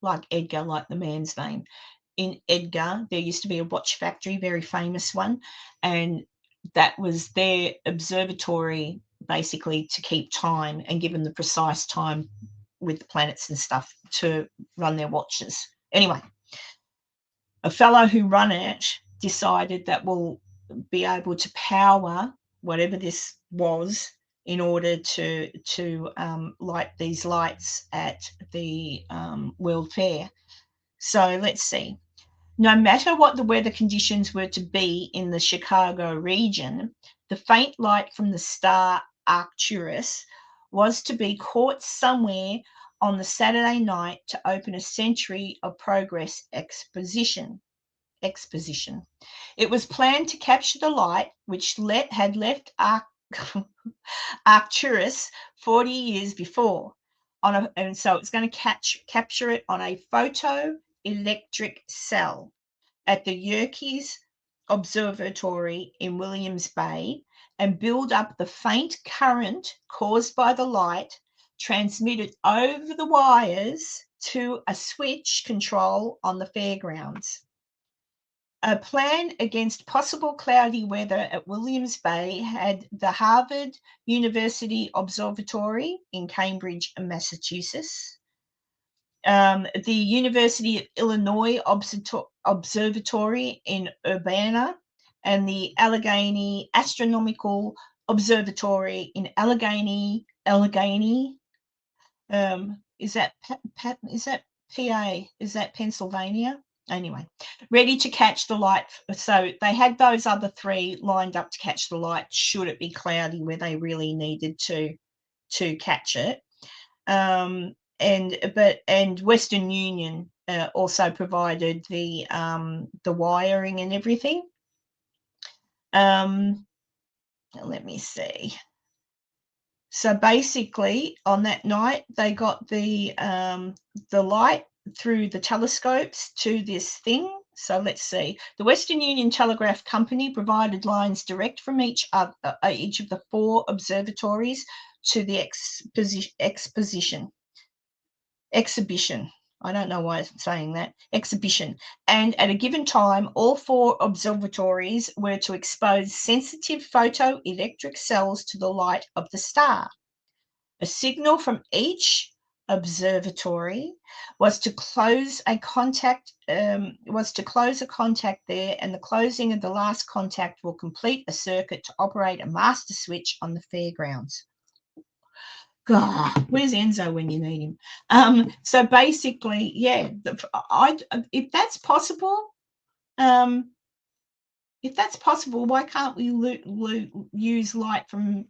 like the man's name. In Edgar, there used to be a watch factory, very famous one, and that was their observatory, basically to keep time and give them the precise time with the planets and stuff to run their watches. Anyway, a fellow who ran it decided that we'll be able to power whatever this was in order to light these lights at the World Fair. So let's see. No matter what the weather conditions were to be in the Chicago region, the faint light from the star Arcturus was to be caught somewhere on the Saturday night to open a Century of Progress exposition. It was planned to capture the light, which had left Arcturus 40 years before, and so it's going to capture it on a photoelectric cell at the Yerkes Observatory in Williams Bay, and build up the faint current caused by the light, transmitted over the wires to a switch control on the fairgrounds. A plan against possible cloudy weather at Williams Bay had the Harvard University Observatory in Cambridge, Massachusetts, the University of Illinois Observatory in Urbana, and the Allegheny Astronomical Observatory in Allegheny. Is that PA? Is that Pennsylvania? Anyway, ready to catch the light. So they had those other 3 lined up to catch the light should it be cloudy where they really needed to catch it. And Western Union also provided the wiring and everything. Let me see. So basically, on that night, they got the light through the telescopes to this thing. So let's see. The Western Union Telegraph Company provided lines direct from each of the 4 observatories to the exhibition. I don't know why I'm saying that. Exhibition. And at a given time, all 4 observatories were to expose sensitive photoelectric cells to the light of the star. A signal from each observatory was to close a contact there, and the closing of the last contact will complete a circuit to operate a master switch on the fairgrounds. God, where's Enzo when you need him? So basically, yeah, if that's possible, why can't we use light from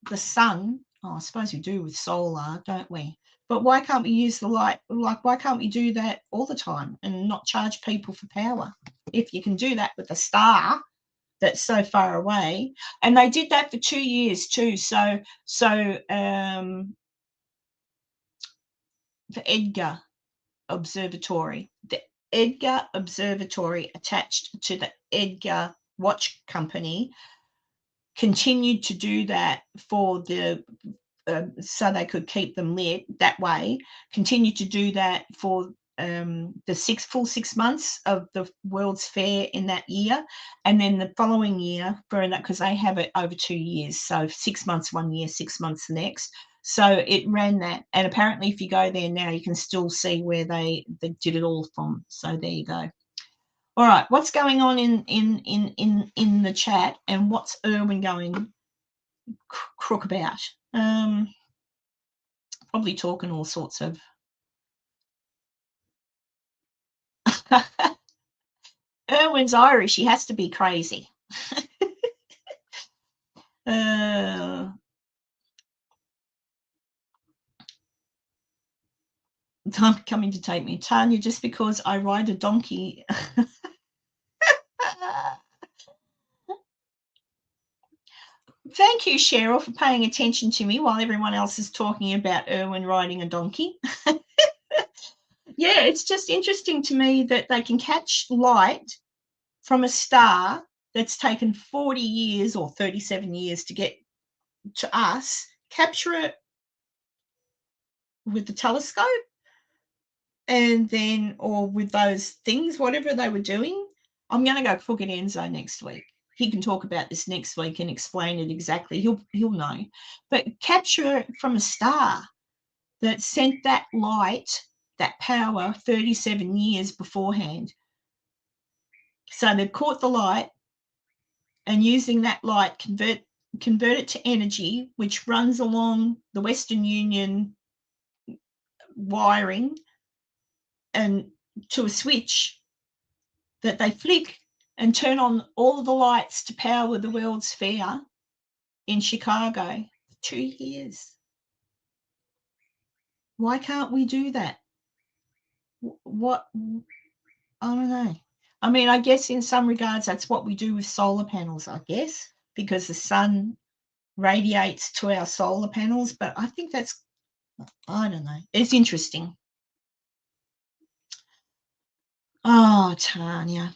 the sun? Oh, I suppose we do with solar, don't we? But why can't we use the light? Like, why can't we do that all the time and not charge people for power? If you can do that with a star that's so far away. And they did that for 2 years too. So the Edgar Observatory attached to the Edgar Watch Company continued to do that for the so they could keep them lit that way, continued to do that for the full 6 months of the World's Fair in that year, and then the following year, because they have it over 2 years, so 6 months one year, 6 months the next. So it ran that, and apparently if you go there now, you can still see where they did it all from. So there you go. All right, what's going on in the chat, and what's Irwin going crook about? Probably talking all sorts of Irwin's Irish. He has to be crazy. Time coming to take me, Tanya. Just because I ride a donkey. Thank you, Cheryl, for paying attention to me while everyone else is talking about Irwin riding a donkey. Yeah, it's just interesting to me that they can catch light from a star that's taken 40 years or 37 years to get to us, capture it with the telescope, and then, or with those things, whatever they were doing. I'm going to go crooked Enzo next week. He can talk about this next week and explain it exactly. He'll know. But capture it from a star that sent that light, that power, 37 years beforehand. So they've caught the light, and using that light, convert it to energy, which runs along the Western Union wiring and to a switch that they flick and turn on all of the lights to power the World's Fair in Chicago. 2 years. Why can't we do that? What? I don't know. I mean, I guess in some regards that's what we do with solar panels, I guess, because the sun radiates to our solar panels. But I think that's, I don't know. It's interesting. Oh, Tanya.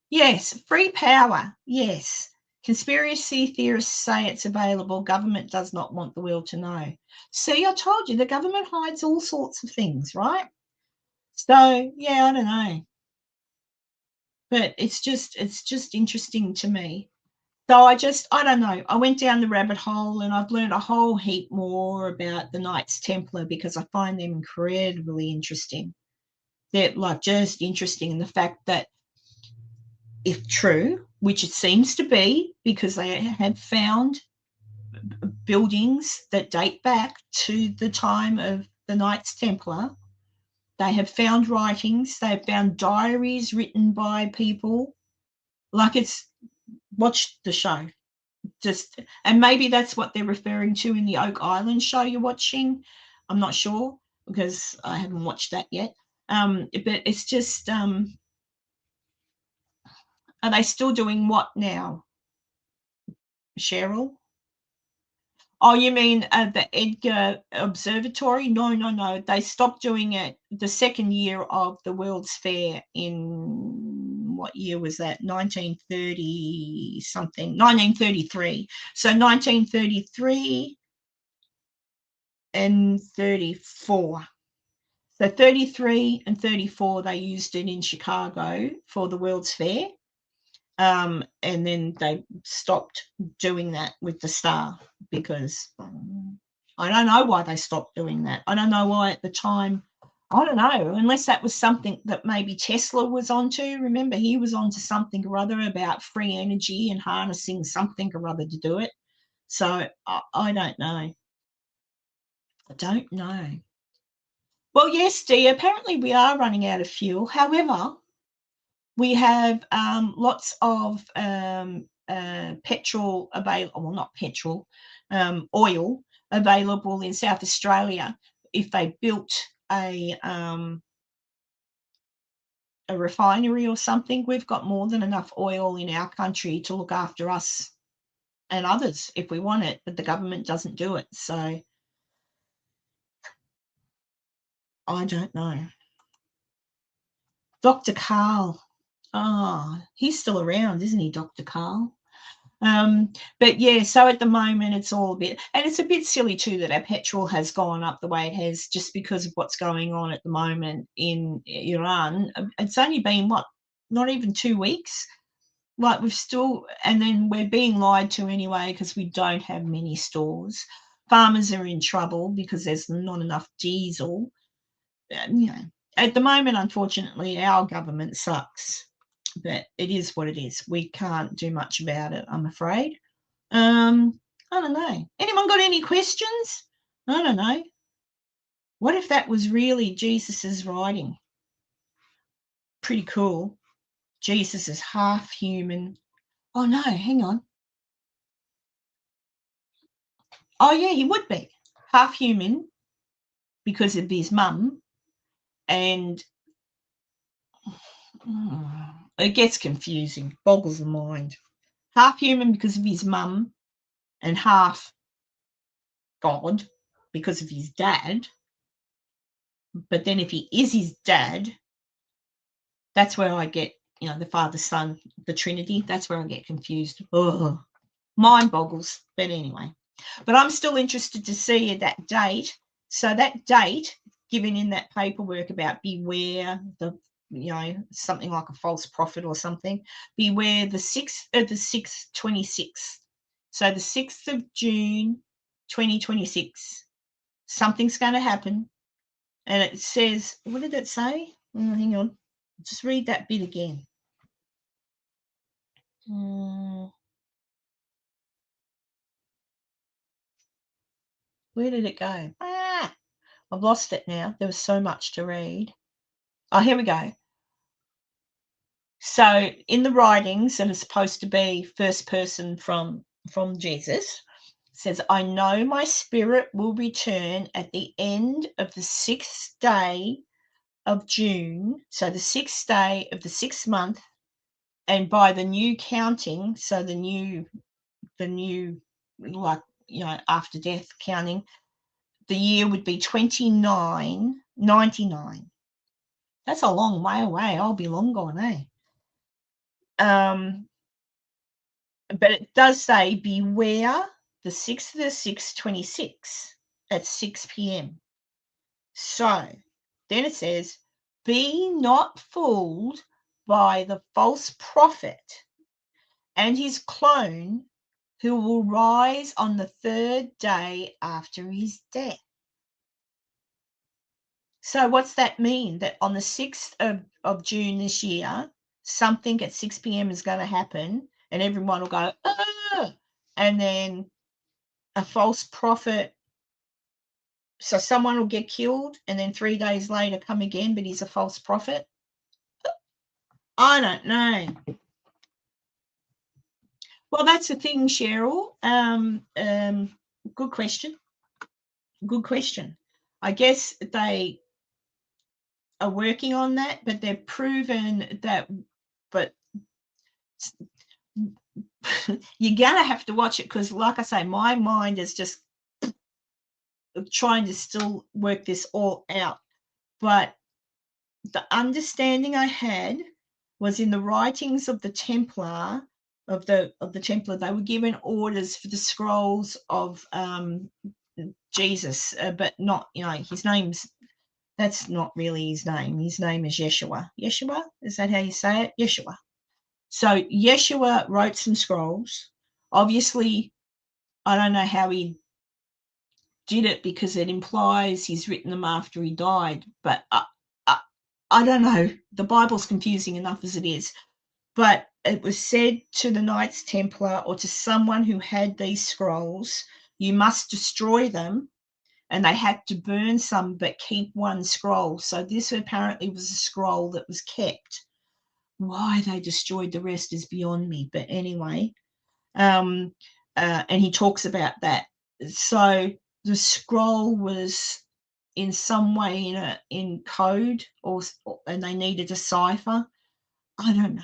Yes, free power. Yes. Conspiracy theorists say it's available. Government does not want the world to know. See, I told you, the government hides all sorts of things, right? So, yeah, I don't know. But it's just interesting to me. So I don't know. I went down the rabbit hole and I've learned a whole heap more about the Knights Templar because I find them incredibly interesting. They're like just interesting in the fact that, if true, which it seems to be, because they have found buildings that date back to the time of the Knights Templar. They have found writings. They have found diaries written by people. Like, it's, watch the show. Just, and maybe that's what they're referring to in the Oak Island show you're watching. I'm not sure because I haven't watched that yet. But it's just, are they still doing what now, Cheryl? Oh, you mean the Edgar Observatory? No. They stopped doing it the second year of the World's Fair in, what year was that? 1930 something, 1933. So 1933 and 34. So 33 and 34, they used it in Chicago for the World's Fair. And then they stopped doing that with the star because I don't know why they stopped doing that. I don't know why at the time. I don't know, unless that was something that maybe Tesla was onto. Remember, he was onto something or other about free energy and harnessing something or other to do it. So I don't know. I don't know. Well, yes, Dee, apparently we are running out of fuel. However, we have lots of petrol available, well, not petrol, oil available in South Australia. If they built a refinery or something, we've got more than enough oil in our country to look after us and others if we want it, but the government doesn't do it. So I don't know. Dr. Carl. Oh, he's still around, isn't he, Dr. Carl? But yeah, so at the moment it's all a bit, and it's a bit silly too that our petrol has gone up the way it has just because of what's going on at the moment in Iran. It's only been what, not even 2 weeks. Like we've still, and then we're being lied to anyway because we don't have many stores. Farmers are in trouble because there's not enough diesel. You know, at the moment, unfortunately, our government sucks, but it is what it is. We can't do much about it, I'm afraid. I don't know. Anyone got any questions? I don't know. What if that was really Jesus's writing? Pretty cool. Jesus is half human. Oh no, hang on. Oh yeah, he would be half human because of his mum, and it gets confusing, boggles the mind. Half human because of his mum, and half God because of his dad. But then if he is his dad, that's where I get, the Father, Son, the Trinity. That's where I get confused. Oh, mind boggles. But anyway, but I'm still interested to see that date. So that date given in that paperwork about beware something like a false prophet or something, beware the 6th of the 6th, 26th. So the 6th of June, 2026, something's going to happen. And it says, what did it say? Hang on. Just read that bit again. Where did it go? I've lost it now. There was so much to read. Oh, here we go. So in the writings, and it's supposed to be first person from Jesus, it says, I know my spirit will return at the end of the 6th day of June. So the 6th day of the 6th month, and by the new counting, so the new like after death counting, the year would be 2999. That's a long way away. I'll be long gone, eh? But it does say beware the 6th of the 6th, 26 at 6 p.m. So then it says, be not fooled by the false prophet and his clone, who will rise on the 3rd day after his death. So what's that mean? That on the 6th of June this year, something at 6 p.m. is going to happen and everyone will go, and then a false prophet, so someone will get killed and then 3 days later come again, but he's a false prophet? I don't know. Well, that's the thing, Cheryl. Good question. Good question. I guess they are working on that, but they've proven that, but you're gonna have to watch it because, like I say, my mind is just trying to still work this all out. But the understanding I had was in the writings of the Templar, Templar, they were given orders for the scrolls of Jesus, but not, his name's, that's not really his name. His name is Yeshua. Yeshua? Is that how you say it? Yeshua. So Yeshua wrote some scrolls. Obviously, I don't know how he did it because it implies he's written them after he died, but I don't know. The Bible's confusing enough as it is. But it was said to the Knights Templar or to someone who had these scrolls, you must destroy them. And they had to burn some but keep one scroll. So this apparently was a scroll that was kept. Why they destroyed the rest is beyond me. But anyway, and he talks about that. So the scroll was in some way in code, and they needed a cipher. I don't know.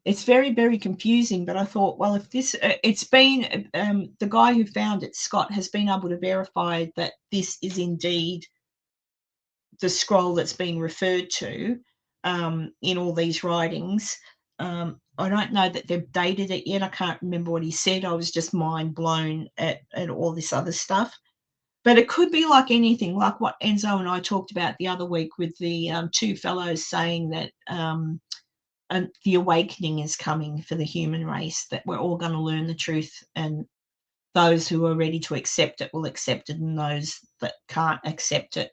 It's very, very confusing, but I thought, well, if this, it's been, the guy who found it, Scott, has been able to verify that this is indeed the scroll that's being referred to in all these writings. I don't know that they've dated it yet. I can't remember what he said. I was just mind blown at all this other stuff. But it could be like anything, like what Enzo and I talked about the other week with the two fellows saying that the awakening is coming for the human race, that we're all going to learn the truth, and those who are ready to accept it will accept it, and those that can't accept it,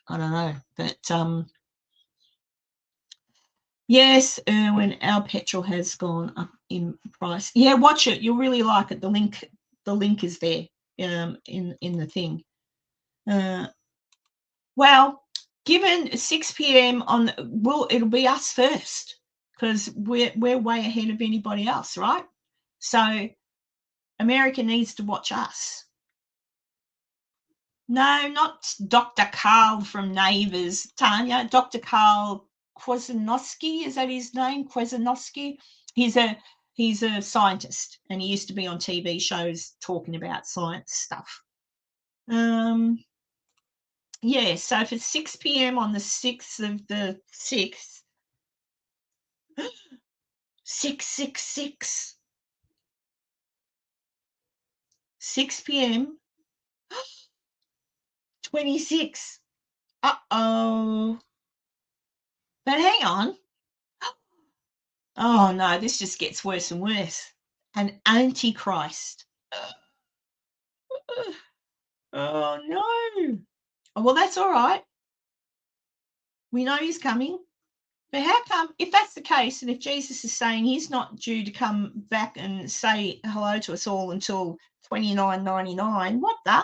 I don't know. But yes, Erwin, our petrol has gone up in price. Yeah, watch it. You'll really like it. The link is there in the thing. Well, given 6 p.m. it'll be us first because we're way ahead of anybody else, right? So America needs to watch us. No, not Dr. Carl from Neighbours, Tanya. Dr. Carl Kwasnowski, is that his name? Kwasnowski. He's a scientist, and he used to be on TV shows talking about science stuff. Yeah, so for 6 p.m. on the 6th of the 6th, 666, 6 p.m., 26. Uh-oh. But hang on. Oh, no, this just gets worse and worse. An antichrist. Oh, no. Well, that's all right. We know he's coming. But how come, if that's the case, and if Jesus is saying he's not due to come back and say hello to us all until 29.99, what the?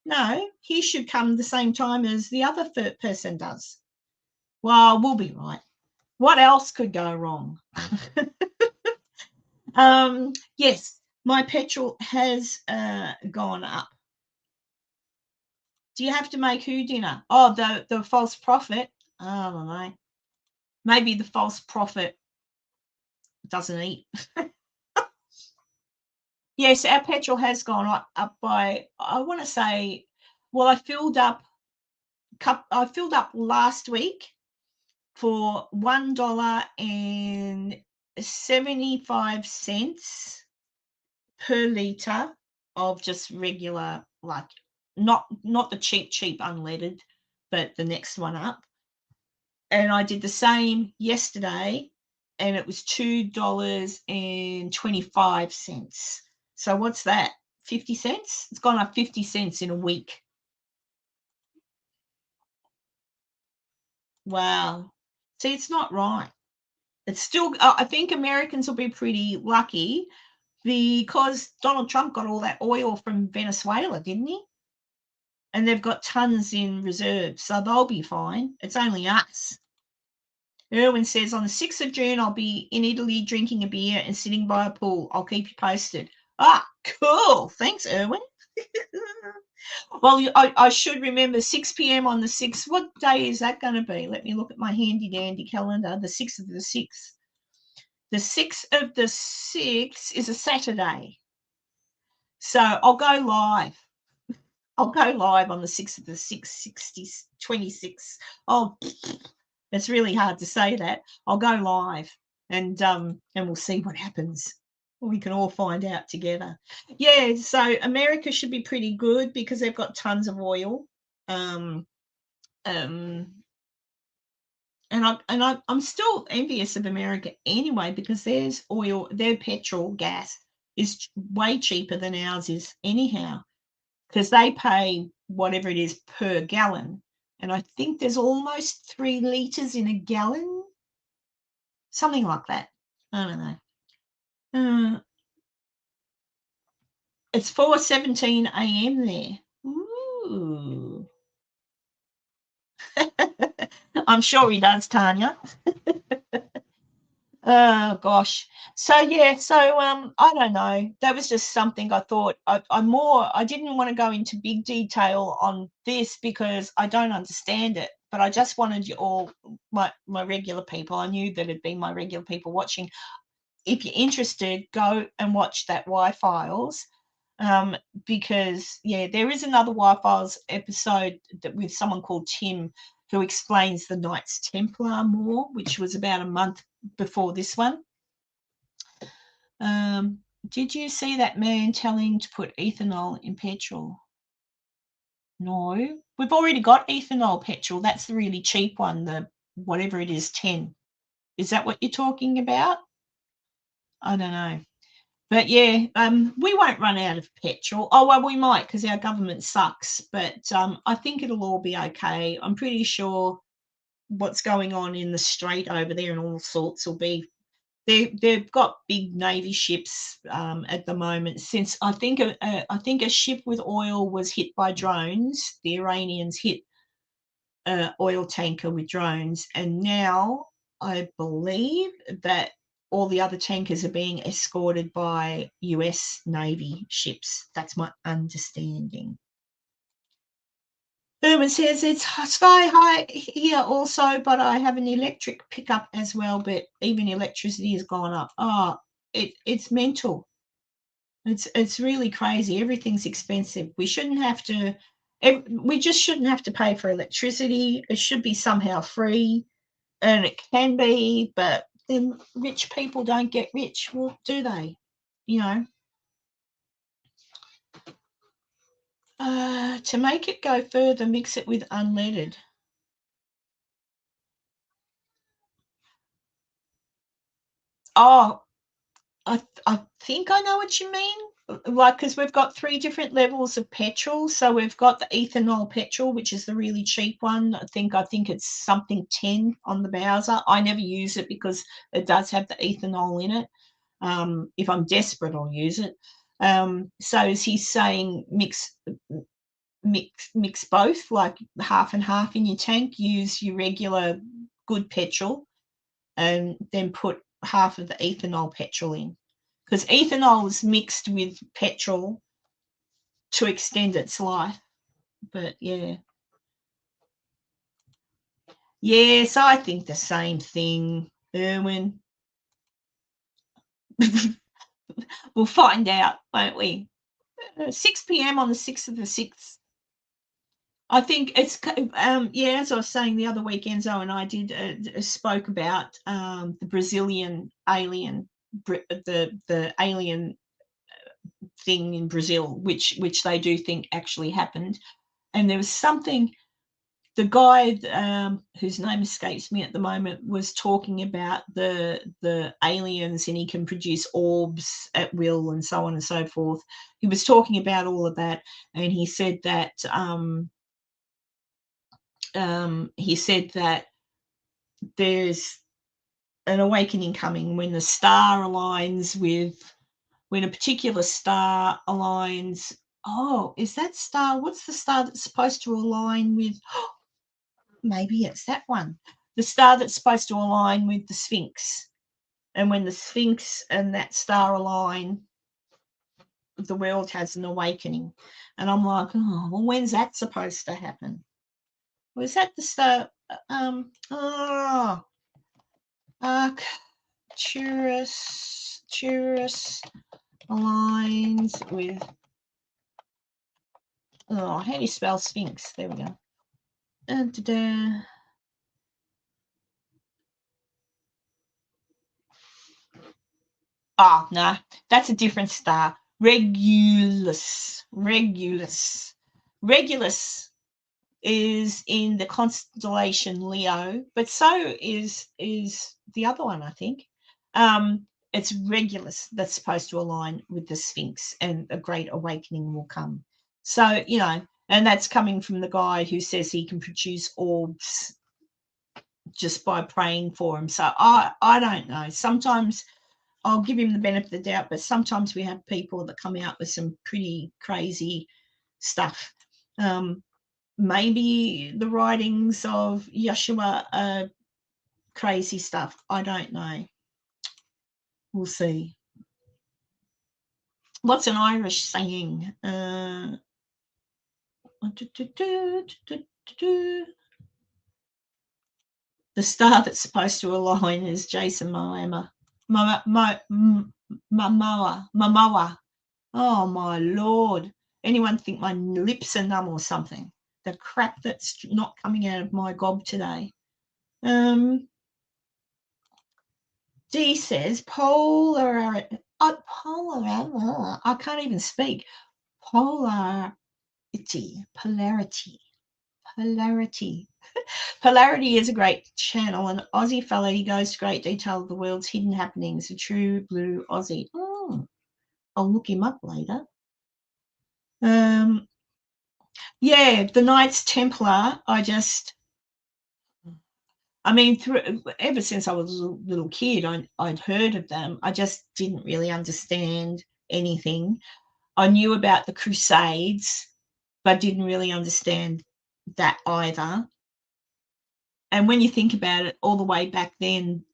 No, he should come the same time as the other person does. Well, we'll be right. What else could go wrong? Yes, my petrol has gone up. Do you have to make who dinner? Oh, the false prophet. I don't know. Maybe the false prophet doesn't eat. Yes, our petrol has gone up by, I want to say, well, I filled up last week for $1.75 per litre of just regular, like not the cheap unleaded, but the next one up. And I did the same yesterday, and it was $2.25. So what's that? 50 cents? It's gone up 50 cents in a week. Wow. See, it's not right. It's still, I think Americans will be pretty lucky because Donald Trump got all that oil from Venezuela, didn't he? And they've got tons in reserve, so they'll be fine. It's only us. Erwin says, on the 6th of June, I'll be in Italy drinking a beer and sitting by a pool. I'll keep you posted. Ah, cool. Thanks, Erwin. Well, I should remember 6 p.m. on the 6th. What day is that going to be? Let me look at my handy-dandy calendar. The 6th of the 6th. The 6th of the 6th is a Saturday. So I'll go live. I'll go live on the 6th of the 6th, 26. Oh, it's really hard to say that. I'll go live and we'll see what happens. We can all find out together. Yeah, so America should be pretty good because they've got tons of oil. And I'm still envious of America anyway because there's oil, their petrol, gas is way cheaper than ours is anyhow because they pay whatever it is per gallon. And I think there's almost 3 litres in a gallon, something like that. I don't know. It's 4:17 a.m. there. Ooh. I'm sure he does, Tanya. Oh gosh. So yeah, I don't know. That was just something I thought I didn't want to go into big detail on this because I don't understand it, but I just wanted you all, my regular people. I knew that it'd be my regular people watching. If you're interested, go and watch that Y-Files. Because yeah, there is another Y-Files episode with someone called Tim who explains the Knights Templar more, which was about a month before this one. Did you see that man telling to put ethanol in petrol? No, we've already got ethanol petrol. That's the really cheap one, the whatever it is, 10. Is that what you're talking about? I don't know. But yeah, we won't run out of petrol. Oh, well, we might because our government sucks. But I think it'll all be okay. I'm pretty sure what's going on in the strait over there and all sorts will be. They've got big navy ships at the moment. Since I think a ship with oil was hit by drones. The Iranians hit an oil tanker with drones, and now I believe that all the other tankers are being escorted by US Navy ships. That's my understanding. Herman says it's sky high here also, but I have an electric pickup as well, but even electricity has gone up. Oh, it's mental. It's really crazy. Everything's expensive. We shouldn't have to. We just shouldn't have to pay for electricity. It should be somehow free, and it can be. But then rich people don't get rich, well, do they? You know. To make it go further, mix it with unleaded. Oh, I think I know what you mean. Like, because we've got 3 different levels of petrol. So we've got the ethanol petrol, which is the really cheap one. I think it's something 10 on the Bowser. I never use it because it does have the ethanol in it. If I'm desperate, I'll use it. So as he's saying, mix both, like half and half in your tank. Use your regular good petrol, and then put half of the ethanol petrol in, because ethanol is mixed with petrol to extend its life. But yeah. Yes, I think the same thing, Erwin. We'll find out, won't we? 6 p.m. on the 6th of the 6th. I think it's yeah. As I was saying the other week, Enzo and I did spoke about the Brazilian alien, the alien thing in Brazil, which they do think actually happened. And there was something. The guy whose name escapes me at the moment was talking about the aliens, and he can produce orbs at will and so on and so forth. He was talking about all of that, and he said that there's an awakening coming when the star aligns with, when a particular star aligns. Oh, is that star? What's the star that's supposed to align with? Maybe it's that one. The star that's supposed to align with the Sphinx. And when the Sphinx and that star align, the world has an awakening. And I'm like, oh, well, when's that supposed to happen? Was that the star? Arcturus aligns with. Oh, how do you spell Sphinx? There we go. Oh, no, that's a different star. Regulus. Regulus is in the constellation Leo, but so is the other one, I think. It's Regulus that's supposed to align with the Sphinx, and a great awakening will come. So, and that's coming from the guy who says he can produce orbs just by praying for him. So I don't know. Sometimes I'll give him the benefit of the doubt, but sometimes we have people that come out with some pretty crazy stuff. Maybe the writings of Yeshua are crazy stuff. I don't know. We'll see. What's an Irish saying? The star that's supposed to align is Jason Momoa. Momoa. Oh, my Lord. Anyone think my lips are numb or something? The crap that's not coming out of my gob today. D says polar. I can't even speak. Polarity. Polarity is a great channel. An Aussie fellow, he goes to great detail of the world's hidden happenings. A true blue Aussie. Oh, I'll look him up later. Yeah, the Knights Templar. Ever since I was a little kid, I'd heard of them. I just didn't really understand anything. I knew about the Crusades, but didn't really understand that either. And when you think about it, all the way back then,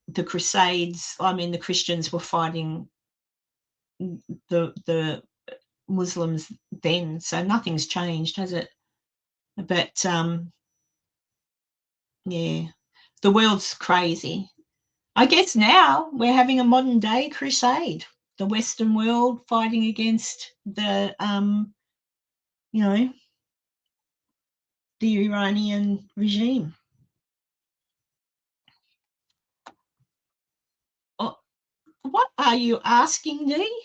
the Crusades, the Christians were fighting the Muslims then, so nothing's changed, has it? But yeah, the world's crazy. I guess now we're having a modern day crusade. The Western world fighting against the the Iranian regime. Oh, what are you asking, Dee?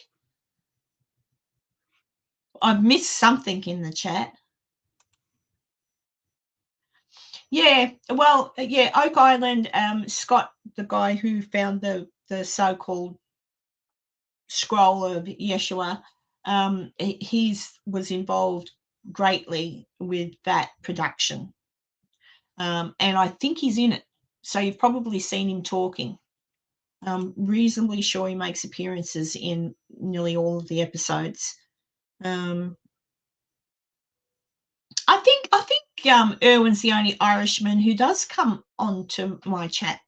I've missed something in the chat. Yeah, well, yeah, Oak Island, Scott, the guy who found the so-called scroll of Yeshua, he was involved greatly with that production. And I think he's in it. So you've probably seen him talking. Reasonably sure he makes appearances in nearly all of the episodes. I think Erwin's the only Irishman who does come onto my chat.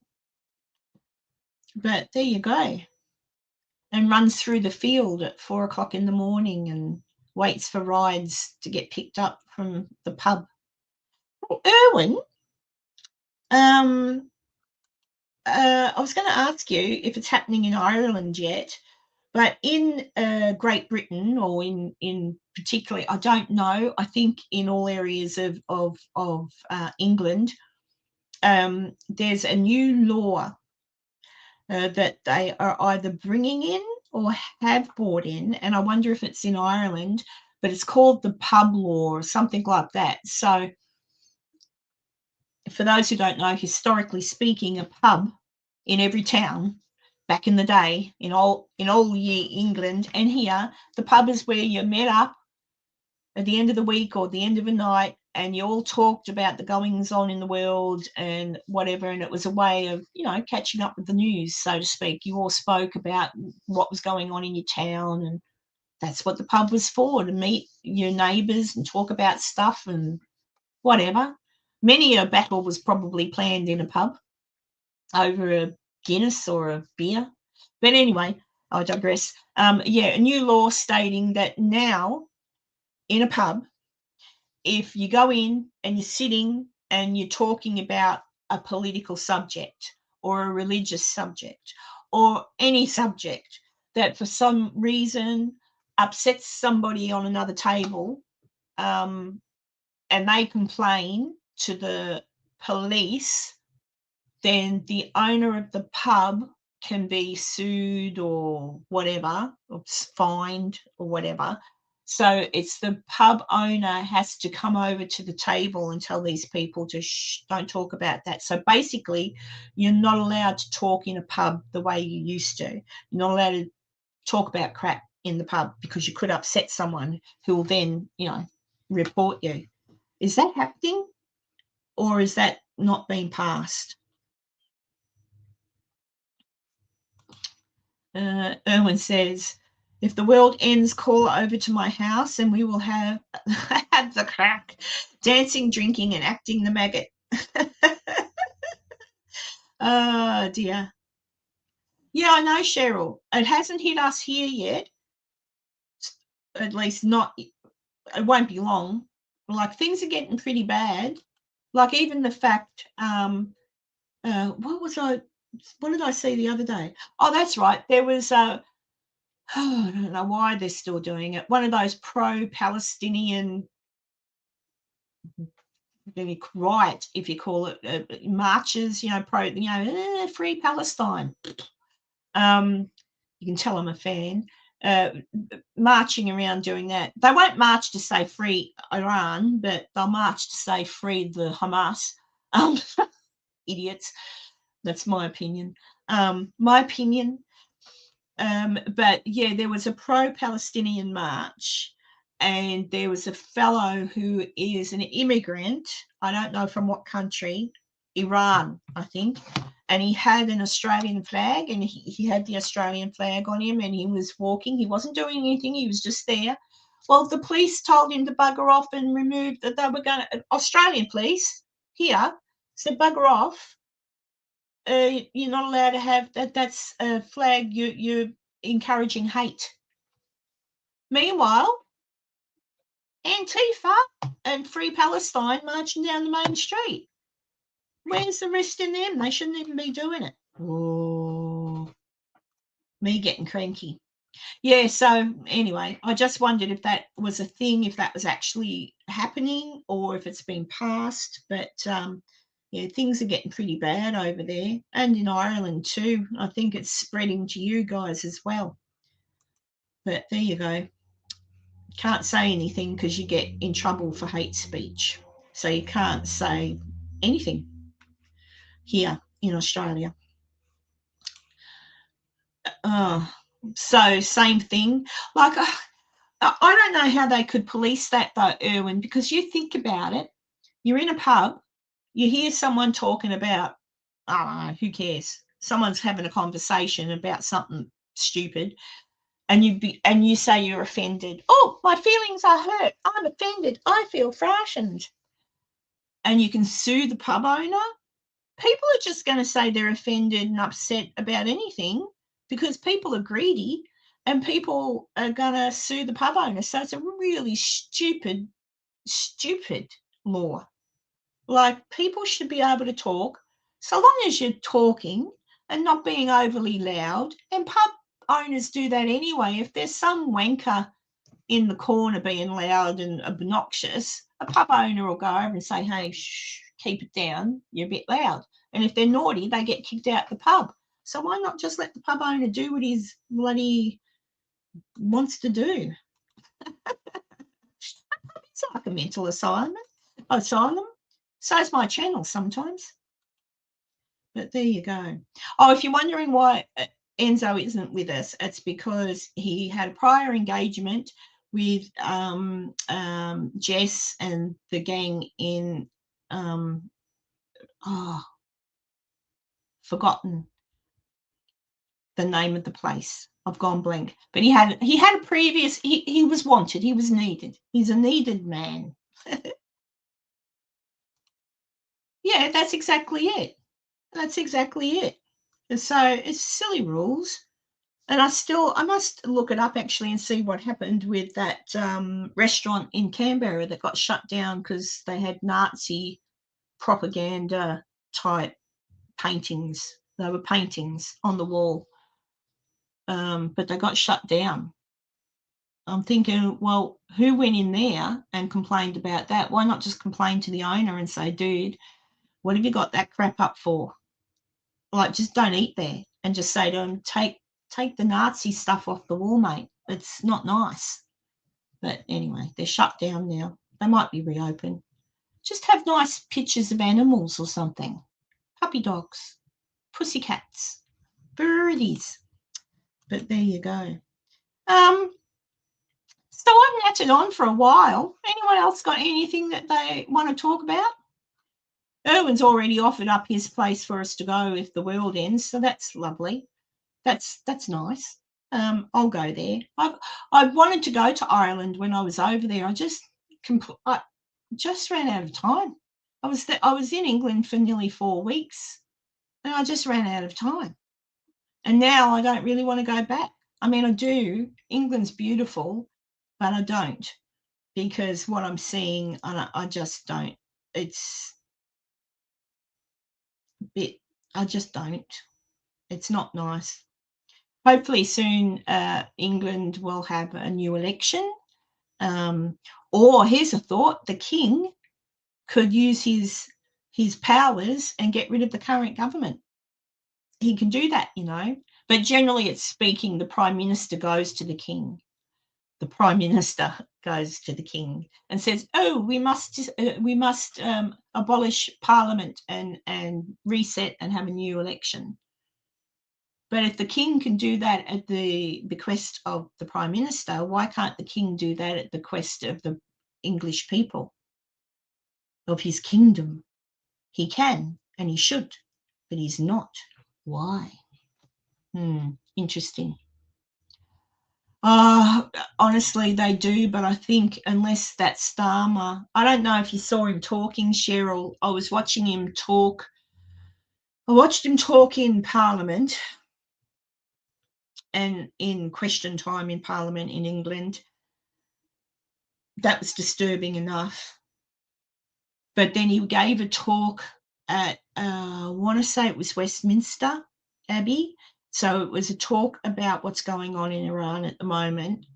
But there you go. And runs through the field at 4 o'clock in the morning and waits for rides to get picked up from the pub. Erwin, I was going to ask you if it's happening in Ireland yet, but in Great Britain, or in particularly, I don't know, I think in all areas of England, there's a new law that they are either bringing in or have brought in, and I wonder if it's in Ireland, but it's called the pub law or something like that. So for those who don't know, historically speaking, a pub in every town back in the day, in all year England and here, the pub is where you met up at the end of the week or the end of a night, and you all talked about the goings on in the world and whatever, and it was a way of, catching up with the news, so to speak. You all spoke about what was going on in your town, and that's what the pub was for, to meet your neighbours and talk about stuff and whatever. Many a battle was probably planned in a pub over a Guinness or a beer. But anyway, I digress. A new law stating that now in a pub, if you go in and you're sitting and you're talking about a political subject or a religious subject or any subject that for some reason upsets somebody on another table, and they complain to the police, then the owner of the pub can be sued or whatever, or fined or whatever. So it's the pub owner has to come over to the table and tell these people to don't talk about that. So basically, you're not allowed to talk in a pub the way you used to. You're not allowed to talk about crap in the pub because you could upset someone who will then, report you. Is that happening, or is that not being passed? Erwin says, if the world ends, call over to my house and we will have the crack, dancing, drinking, and acting the maggot. Oh, dear. Yeah, I know, Cheryl. It hasn't hit us here yet. At least not, it won't be long. Like, things are getting pretty bad. Like, even the fact, what did I see the other day? Oh, that's right. There was I don't know why they're still doing it. One of those pro-Palestinian riot, if you call it, marches, free Palestine. You can tell I'm a fan. Marching around doing that. They won't march to say free Iran, but they'll march to say free the Hamas. Idiots. That's my opinion. But yeah, there was a pro-Palestinian march, and there was a fellow who is an immigrant. I don't know from what country, Iran, I think. And he had an Australian flag, and he had the Australian flag on him, and he was walking. He wasn't doing anything. He was just there. Well, the police told him to bugger off and remove that they were going to, Australian police here said, bugger off. You're not allowed to have that. That's a flag. You're encouraging hate. Meanwhile, Antifa and Free Palestine marching down the main street. Where's the rest in them? They shouldn't even be doing it. Oh, me getting cranky. Yeah, so anyway, I just wondered if that was a thing, if that was actually happening, or if it's been passed. But yeah, things are getting pretty bad over there, and in Ireland too. I think it's spreading to you guys as well. But there you go. Can't say anything because you get in trouble for hate speech. So you can't say anything here in Australia. So same thing. Like, I don't know how they could police that though, Erwin, because you think about it. You're in a pub, you hear someone talking about, I don't know, who cares? Someone's having a conversation about something stupid, and you say you're offended. Oh, my feelings are hurt. I'm offended. I feel frightened. And you can sue the pub owner. People are just going to say they're offended and upset about anything because people are greedy, and people are going to sue the pub owner. So it's a really stupid law. Like, people should be able to talk so long as you're talking and not being overly loud. And pub owners do that anyway. If there's some wanker in the corner being loud and obnoxious, a pub owner will go over and say, hey, shh, keep it down. You're a bit loud. And if they're naughty, they get kicked out the pub. So why not just let the pub owner do what he's bloody wants to do? It's like a mental asylum. So is my channel sometimes. But there you go. Oh, if you're wondering why Enzo isn't with us, it's because he had a prior engagement with Jess and the gang in forgotten the name of the place. I've gone blank. But he had a previous, he was wanted, he was needed. He's a needed man. Yeah, that's exactly it. That's exactly it. So it's silly rules. And I must look it up actually and see what happened with that restaurant in Canberra that got shut down because they had Nazi propaganda type paintings. They were paintings on the wall, but they got shut down. I'm thinking, well, who went in there and complained about that? Why not just complain to the owner and say, dude, what have you got that crap up for? Like, just don't eat there, and just say to him, take the Nazi stuff off the wall, mate. It's not nice. But anyway, they're shut down now. They might be reopened. Just have nice pictures of animals or something. Puppy dogs, pussycats, birdies. But there you go. So I've nattered on for a while. Anyone else got anything that they want to talk about? Erwin's already offered up his place for us to go if the world ends, so that's lovely. That's nice. I'll go there. I wanted to go to Ireland when I was over there. I just ran out of time. I was in England for nearly 4 weeks, and I just ran out of time. And now I don't really want to go back. I mean, I do. England's beautiful, but I don't, because what I'm seeing, I just don't. It's a bit. I just don't. It's not nice. Hopefully soon England will have a new election. Or here's a thought, the king could use his powers and get rid of the current government. He can do that, you know. But generally, it's speaking, the Prime Minister goes to the King. The Prime Minister goes to the King and says, "Oh, we must abolish Parliament and reset and have a new election." But if the King can do that at the bequest of the Prime Minister, why can't the King do that at the bequest of the English people, of his kingdom? He can and he should, but he's not. Why? Interesting. Honestly, they do, but I think unless that Starmer, I don't know if you saw him talking, Cheryl. I was watching him talk. I watched him talk in Parliament and in question time in Parliament in England. That was disturbing enough. But then he gave a talk at, I want to say it was Westminster Abbey. So it was a talk about what's going on in Iran at the moment.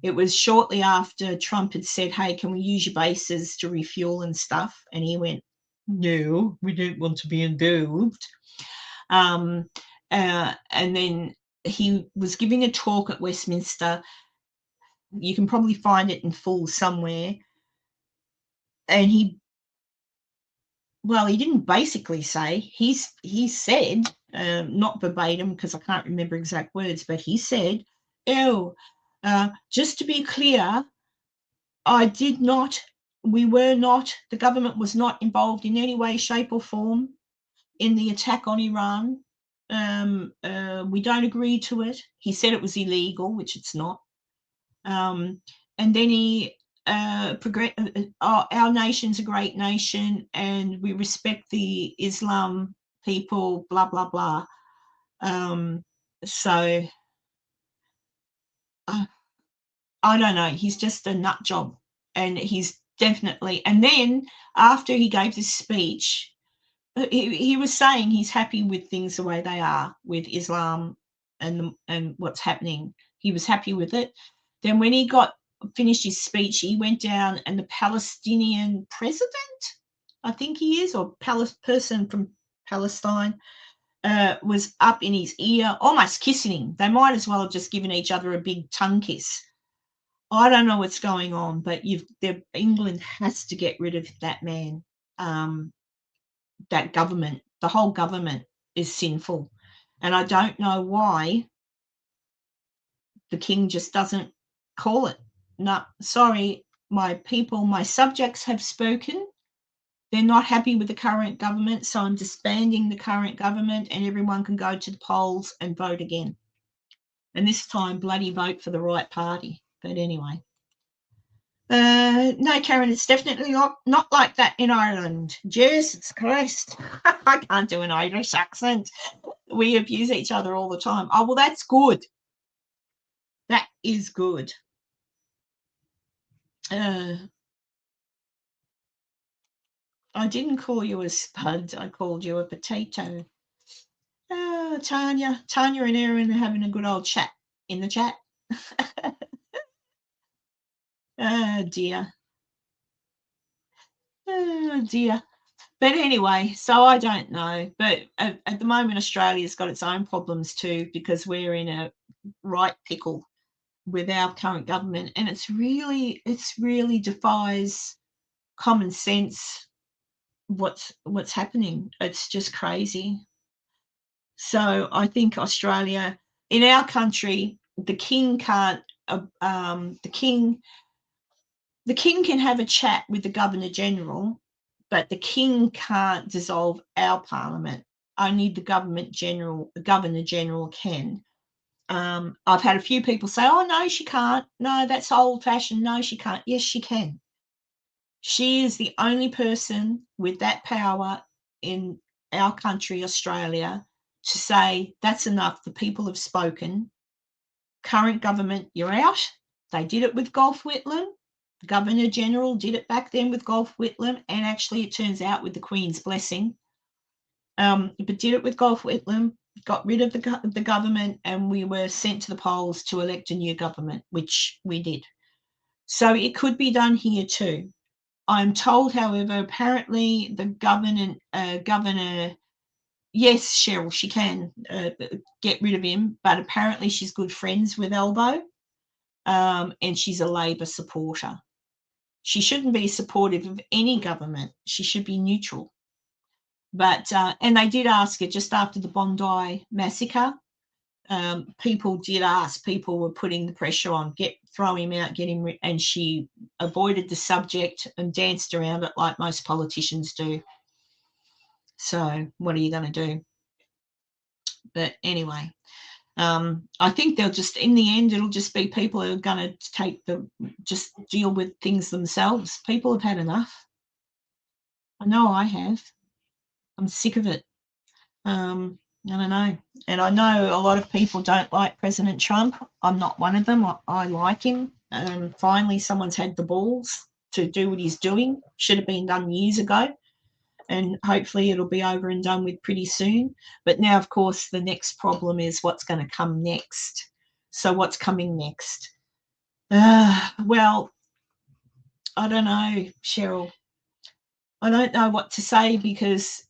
It was shortly after Trump had said, "Hey, can we use your bases to refuel and stuff?" And he went, "No, we don't want to be involved." And then he was giving a talk at Westminster. You can probably find it in full somewhere. And he didn't basically say, he said, not verbatim because I can't remember exact words, but he said, just to be clear, the government was not involved in any way, shape or form in the attack on Iran. We don't agree to it. He said it was illegal, which it's not. And then he our nation's a great nation and we respect the Islam people, blah, blah, blah. So I don't know. He's just a nut job. And he's definitely, and then after he gave this speech, he was saying he's happy with things the way they are with Islam and what's happening. He was happy with it. Then when he finished his speech, he went down and the Palestinian president, I think he is, or person from Palestine, was up in his ear, almost kissing him. They might as well have just given each other a big tongue kiss. I don't know what's going on, but England has to get rid of that man. That government, the whole government is sinful. And I don't know why the King just doesn't call it. No, sorry, my people, my subjects have spoken. They're not happy with the current government, so I'm disbanding the current government and everyone can go to the polls and vote again. And this time, bloody vote for the right party. But anyway. No, Karen, it's definitely not like that in Ireland. Jesus Christ. I can't do an Irish accent. We abuse each other all the time. Oh, well, that's good. That is good. I didn't call you a spud. I called you a potato. Tanya and Erin are having a good old chat in the chat. Oh, dear. Oh, dear. But anyway, so I don't know. But at the moment, Australia's got its own problems too because we're in a right pickle with our current government, and it's really defies common sense what's happening. It's just crazy. So I think Australia, in our country, the king can't. The king can have a chat with the Governor General, but the king can't dissolve our parliament. Only the Governor General can. I've had a few people say, "Oh no, she can't. No, that's old-fashioned. No, she can't." Yes, she can. She is the only person with that power in our country, Australia, to say that's enough. The people have spoken. Current government, you're out. They did it with Golf Whitlam. The Governor General did it back then with Golf Whitlam, and actually it turns out with the Queen's blessing. But did it with Golf Whitlam, got rid of the government, and we were sent to the polls to elect a new government, which we did. So it could be done here too. I'm told, however, apparently the governor, yes, Cheryl, she can get rid of him, but apparently she's good friends with Albo, and she's a Labor supporter. She shouldn't be supportive of any government. She should be neutral. But and they did ask her just after the Bondi massacre. People did ask. People were putting the pressure on, throw him out, get him, and she avoided the subject and danced around it like most politicians do. So what are you going to do? But anyway, I think they'll just, in the end, it'll just be people who are going to just deal with things themselves. People have had enough. I know I have. I'm sick of it. I don't know. And I know a lot of people don't like President Trump. I'm not one of them. I like him. Finally, someone's had the balls to do what he's doing. Should have been done years ago. And hopefully it'll be over and done with pretty soon. But now, of course, the next problem is what's going to come next. So what's coming next? Well, I don't know, Cheryl. I don't know what to say because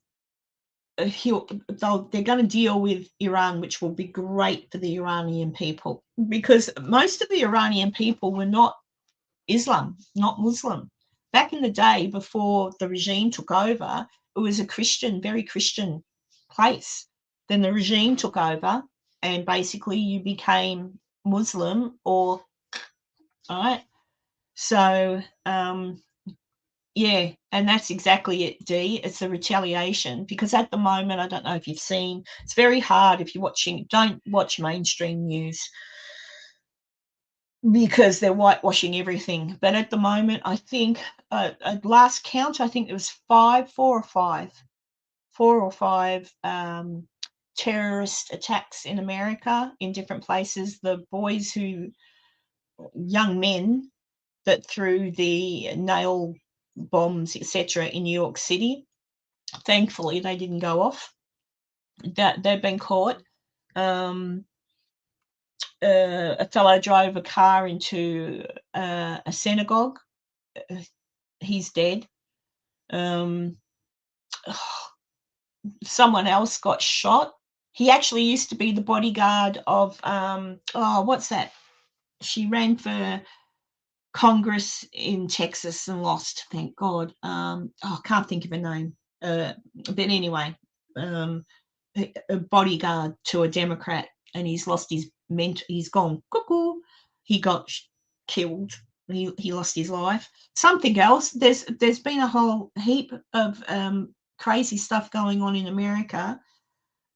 they're going to deal with Iran, which will be great for the Iranian people, because most of the Iranian people were not not Muslim. Back in the day, before the regime took over, it was a very Christian place. Then the regime took over, and basically you became Muslim, all right. So yeah, and that's exactly it, Dee. It's a retaliation because at the moment, I don't know if you've seen, it's very hard if don't watch mainstream news because they're whitewashing everything. But at the moment, I think at last count, I think there was four or five terrorist attacks in America in different places. The young men that threw the nail bombs, etc., in New York City. Thankfully, they didn't go off. That they've been caught. A fellow drove a car into a synagogue. He's dead. Someone else got shot. He actually used to be the bodyguard of what's that? She ran for Congress in Texas and lost, thank God. I can't think of her name. But anyway, a bodyguard to a Democrat, and he's lost his he's gone cuckoo. He got killed. He lost his life. Something else. There's been a whole heap of crazy stuff going on in America.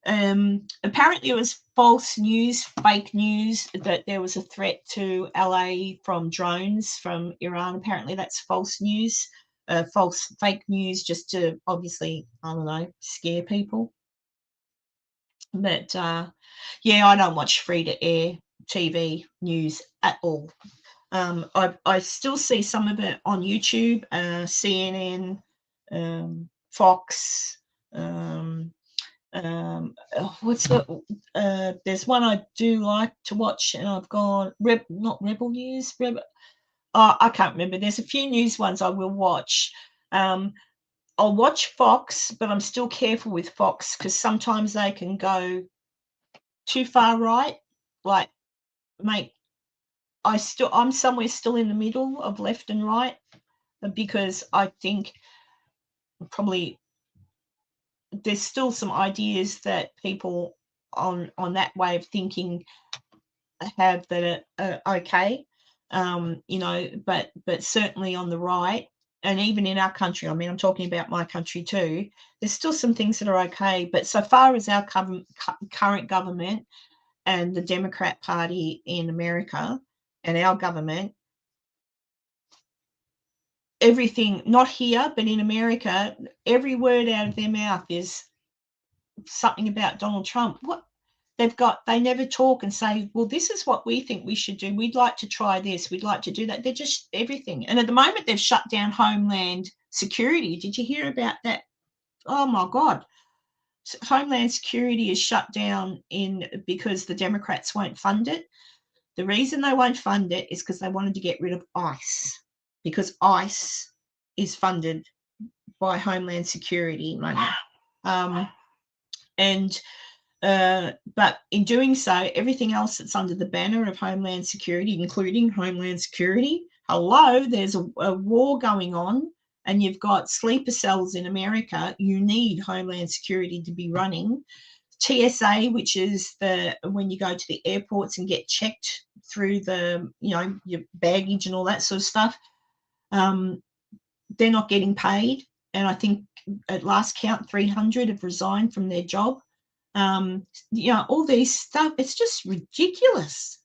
Apparently it was false news, fake news, that there was a threat to LA from drones from Iran. Apparently that's false news, fake news, just to obviously, I don't know, scare people. But yeah, I don't watch free to air TV news at all. I still see some of it on YouTube, CNN, Fox. What's there's one I do like to watch, and I've gone not Rebel News. I can't remember. There's a few news ones I will watch. I'll watch Fox, but I'm still careful with Fox because sometimes they can go too far right. Like, mate, I'm somewhere still in the middle of left and right because I think probably there's still some ideas that people on that way of thinking have that are okay, but certainly on the right, and even in our country, I mean, I'm talking about my country too, there's still some things that are okay, but so far as our current government and the Democrat Party in America and our government, everything, not here, but in America, every word out of their mouth is something about Donald Trump. What they never talk and say, well, this is what we think we should do. We'd like to try this. We'd like to do that. They're just everything. And at the moment, they've shut down Homeland Security. Did you hear about that? Oh, my God. Homeland Security is shut down because the Democrats won't fund it. The reason they won't fund it is because they wanted to get rid of ICE, because ICE is funded by Homeland Security money. But in doing so, everything else that's under the banner of Homeland Security, including Homeland Security, hello, there's a war going on, and you've got sleeper cells in America. You need Homeland Security to be running. TSA, which is when you go to the airports and get checked through your baggage and all that sort of stuff, they're not getting paid. And I think at last count, 300 have resigned from their job. All these stuff, it's just ridiculous.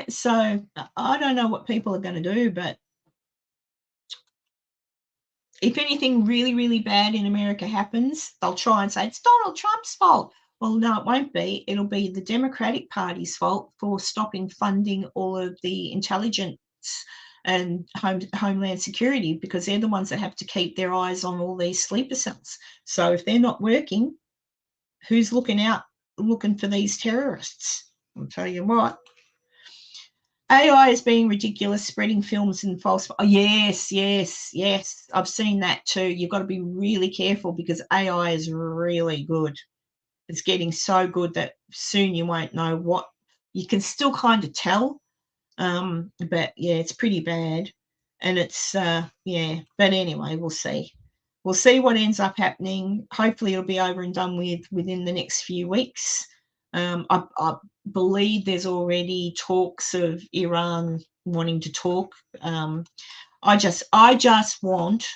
So I don't know what people are going to do, but if anything really, really bad in America happens, they'll try and say it's Donald Trump's fault. Well, no, it won't be. It'll be the Democratic Party's fault for stopping funding all of the intelligence and Homeland Security, because they're the ones that have to keep their eyes on all these sleeper cells. So if they're not working, who's looking for these terrorists? I'll tell you what. AI is being ridiculous, spreading films and false. Oh, yes. I've seen that too. You've got to be really careful because AI is really good. It's getting so good that soon you won't know what. You can still kind of tell, but yeah, it's pretty bad. And it's But anyway, we'll see. We'll see what ends up happening. Hopefully, it'll be over and done with within the next few weeks. I believe there's already talks of Iran wanting to talk. I just want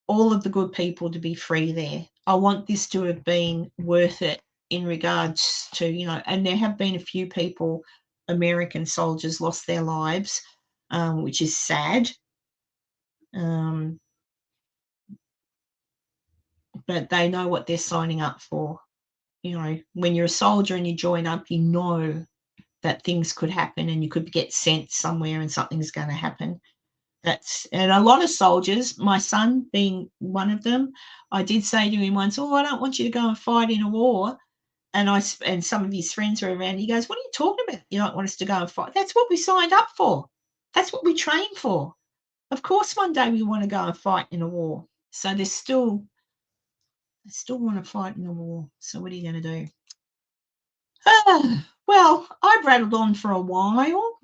all of the good people to be free there. I want this to have been worth it in regards to, and there have been a few people, American soldiers, lost their lives, which is sad. But they know what they're signing up for. When you're a soldier and you join up, you know that things could happen and you could get sent somewhere and something's going to happen. And a lot of soldiers, my son being one of them, I did say to him once, I don't want you to go and fight in a war. And some of his friends were around. He goes, what are you talking about? You don't want us to go and fight? That's what we signed up for. That's what we trained for. Of course, one day we want to go and fight in a war. So they still want to fight in a war. So what are you going to do? Well, I've rattled on for a while.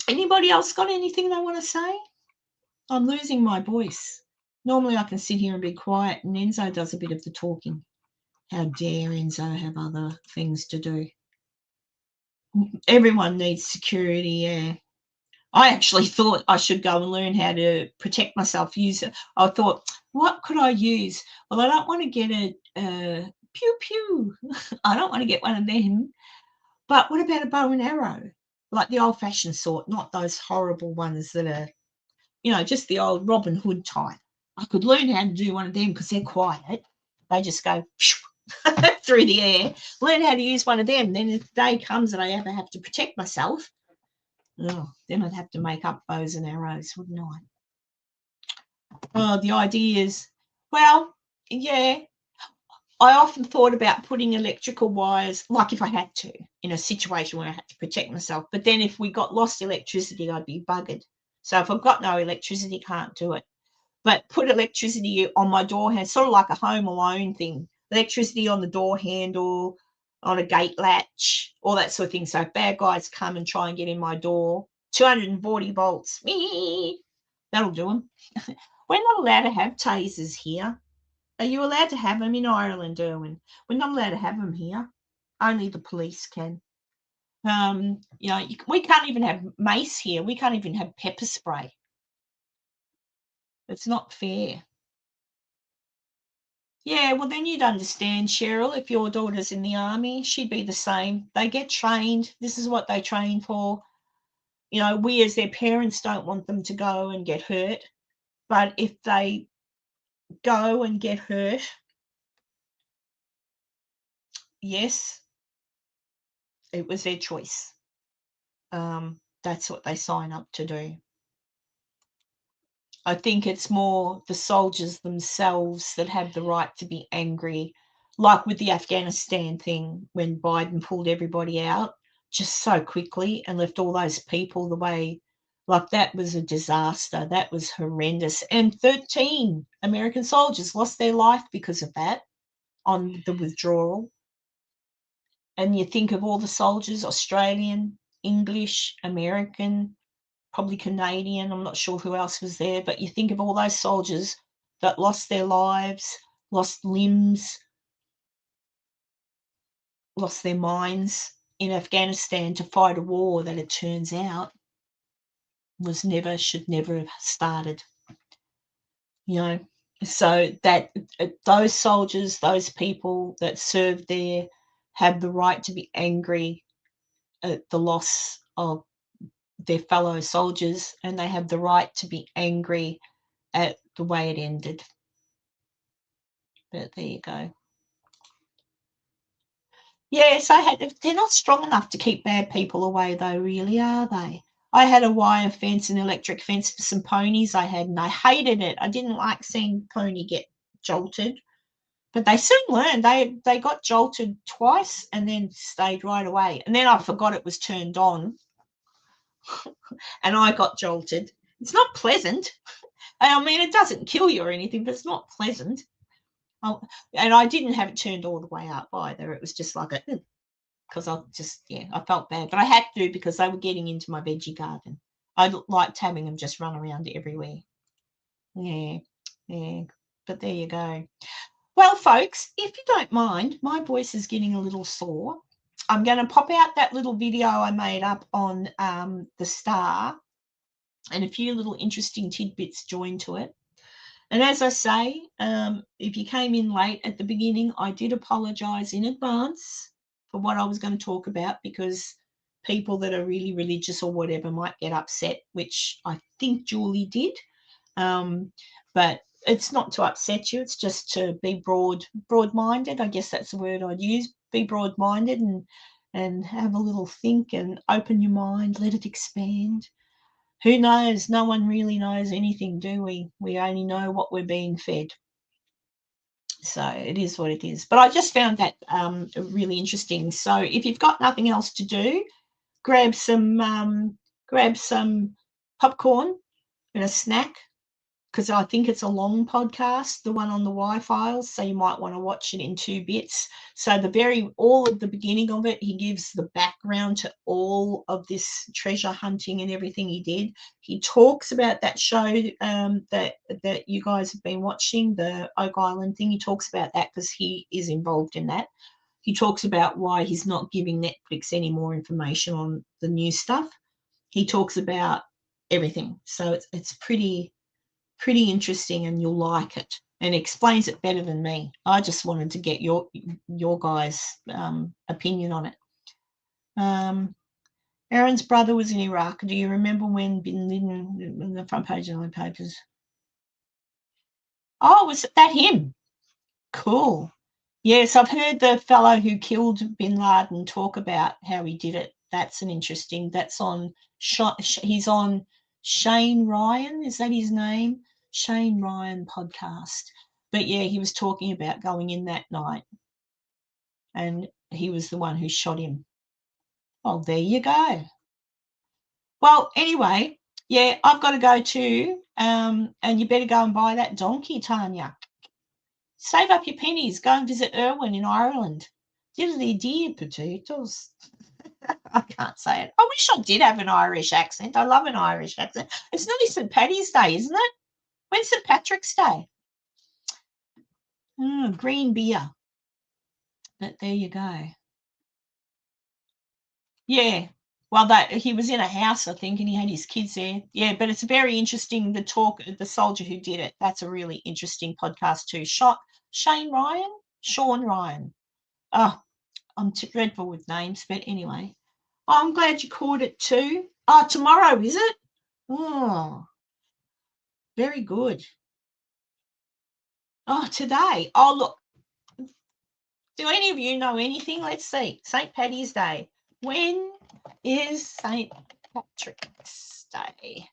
Anybody else got anything they want to say? I'm losing my voice. Normally I can sit here and be quiet, and Enzo does a bit of the talking. How dare Enzo have other things to do? Everyone needs security, yeah. I actually thought I should go and learn how to protect myself. I thought, what could I use? Well, I don't want to get a pew. I don't want to get one of them. But what about a bow and arrow? Like the old-fashioned sort, not those horrible ones that are, just the old Robin Hood type. I could learn how to do one of them because they're quiet. They just go through the air. Learn how to use one of them. Then if the day comes that I ever have to protect myself, then I'd have to make up bows and arrows, wouldn't I? The idea is, well, yeah, I often thought about putting electrical wires, like if I had to, in a situation where I had to protect myself. But then if we got lost electricity, I'd be buggered. So if I've got no electricity, can't do it. But put electricity on my door handle, sort of like a Home Alone thing. Electricity on the door handle, on a gate latch, all that sort of thing. So if bad guys come and try and get in my door, 240 volts, that'll do them. We're not allowed to have tasers here. Are you allowed to have them in Ireland, Erwin? We're not allowed to have them here. Only the police can. We can't even have mace here. We can't even have pepper spray. It's not fair. Yeah, well, then you'd understand, Cheryl, if your daughter's in the army, she'd be the same. They get trained. This is what they train for. We as their parents don't want them to go and get hurt. But if they go and get hurt, yes, it was their choice. That's what they sign up to do. I think it's more the soldiers themselves that have the right to be angry, like with the Afghanistan thing when Biden pulled everybody out just so quickly and left all those people the way Like, that was a disaster. That was horrendous. And 13 American soldiers lost their life because of that on the withdrawal. And you think of all the soldiers, Australian, English, American, probably Canadian, I'm not sure who else was there, but you think of all those soldiers that lost their lives, lost limbs, lost their minds in Afghanistan to fight a war that it turns out should never have started, you know. So that those soldiers, those people that served there have the right to be angry at the loss of their fellow soldiers, and they have the right to be angry at the way it ended. But there you go. Yes, they're not strong enough to keep bad people away, though, really, are they? I had a wire fence, an electric fence for some ponies I had, and I hated it. I didn't like seeing pony get jolted, but they soon learned. They got jolted twice and then stayed right away. And then I forgot it was turned on, and I got jolted. It's not pleasant. I mean, it doesn't kill you or anything, but it's not pleasant. Oh, and I didn't have it turned all the way up either. It was just like because I felt bad, but I had to because they were getting into my veggie garden. I liked having them just run around everywhere. Yeah, yeah. But there you go. Well, folks, if you don't mind, my voice is getting a little sore. I'm going to pop out that little video I made up on the star and a few little interesting tidbits joined to it. And as I say, if you came in late at the beginning, I did apologise in advance for what I was going to talk about, because people that are really religious or whatever might get upset, which I think Julie did. But it's not to upset you. It's just to be broad-minded. I guess that's the word I'd use. Be broad-minded and have a little think and open your mind, let it expand. Who knows? No one really knows anything, do we? We only know what we're being fed. So it is what it is. But I just found that really interesting. So if you've got nothing else to do, grab some popcorn and a snack, because I think it's a long podcast, the one on the Y-Files, so you might want to watch it in 2 bits. So all of the beginning of it, he gives the background to all of this treasure hunting and everything he did. He talks about that show that you guys have been watching, the Oak Island thing. He talks about that because he is involved in that. He talks about why he's not giving Netflix any more information on the new stuff. He talks about everything. So it's pretty interesting, and you'll like it, and explains it better than me. I just wanted to get your guys' opinion on it. Aaron's brother was in Iraq. Do you remember when Bin Laden on the front page of the papers? Oh, was that him? Cool. Yes, I've heard the fellow who killed Bin Laden talk about how he did it. That's on, he's on Shane Ryan, is that his name? Shane Ryan podcast. But yeah, he was talking about going in that night, and he was the one who shot him. Oh, there you go. Well, anyway, yeah, I've got to go too. And you better go and buy that donkey, Tanya. Save up your pennies. Go and visit Irwin in Ireland. Diddly dear potatoes. I can't say it. I wish I did have an Irish accent. I love an Irish accent. It's nearly St. Paddy's Day, isn't it? When's St. Patrick's Day? Green beer. But there you go. Yeah. Well, he was in a house, I think, and he had his kids there. Yeah, but it's very interesting, the soldier who did it. That's a really interesting podcast too. Sean Ryan. Oh, I'm dreadful with names, but anyway. I'm glad you caught it too. Oh, tomorrow, is it? Oh, very good. Oh, today. Oh, look. Do any of you know anything? Let's see. St. Paddy's Day. When is St. Patrick's Day?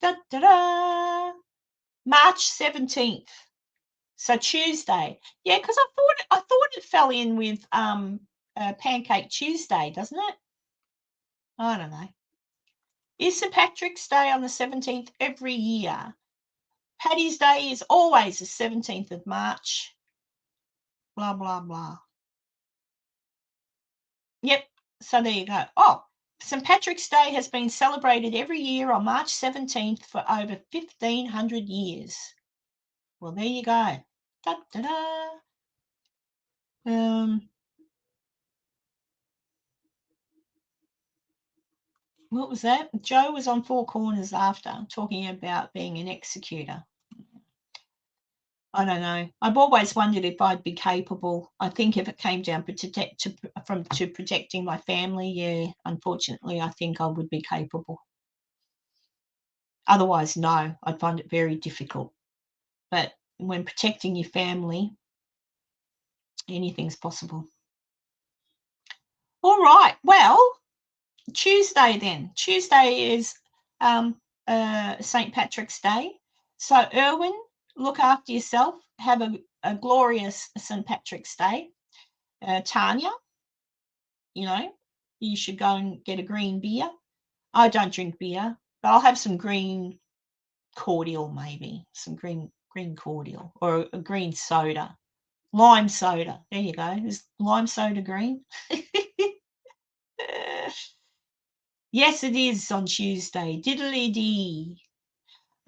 Da, da, da. March 17th. So Tuesday. Yeah, because I thought it fell in with Pancake Tuesday, doesn't it? I don't know. Is St. Patrick's Day on the 17th every year? Paddy's Day is always the 17th of March. Blah, blah, blah. Yep, so there you go. Oh, St. Patrick's Day has been celebrated every year on March 17th for over 1,500 years. Well, there you go. Da, da, da. What was that? Joe was on Four Corners after, talking about being an executor. I don't know. I've always wondered if I'd be capable. I think if it came down to protecting my family, yeah, unfortunately, I think I would be capable. Otherwise, no, I'd find it very difficult. But when protecting your family, anything's possible. All right. Well, Tuesday then. Tuesday is St. Patrick's Day. So, Erwin, look after yourself. Have a glorious St. Patrick's Day. Tanya, you know, you should go and get a green beer. I don't drink beer, but I'll have some green cordial, maybe some green cordial or a green soda, lime soda. There you go. Is lime soda green? Yes, it is on Tuesday. Diddly dee.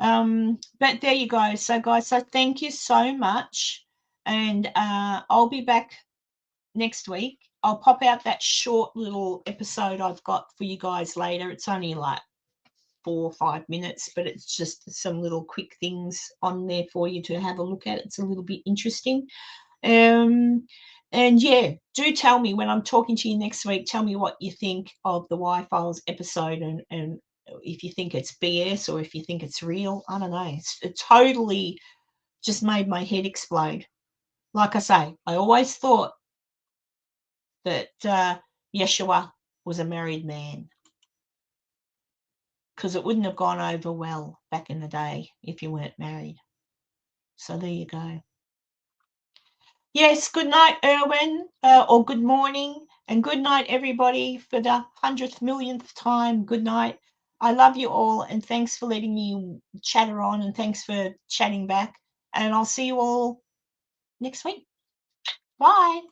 But there you go. So, guys, so thank you so much, and I'll be back next week. I'll pop out that short little episode I've got for you guys later. It's only like 4 or 5 minutes, but it's just some little quick things on there for you to have a look at. It's a little bit interesting. And yeah, do tell me when I'm talking to you next week, tell me what you think of the Y-Files episode, and if you think it's BS or if you think it's real. I don't know. It totally just made my head explode. Like I say, I always thought that Yeshua was a married man, because it wouldn't have gone over well back in the day if you weren't married. So there you go. Yes, good night, Erwin, or good morning, and good night, everybody, for the 100th millionth time. Good night. I love you all, and thanks for letting me chatter on, and thanks for chatting back. And I'll see you all next week. Bye.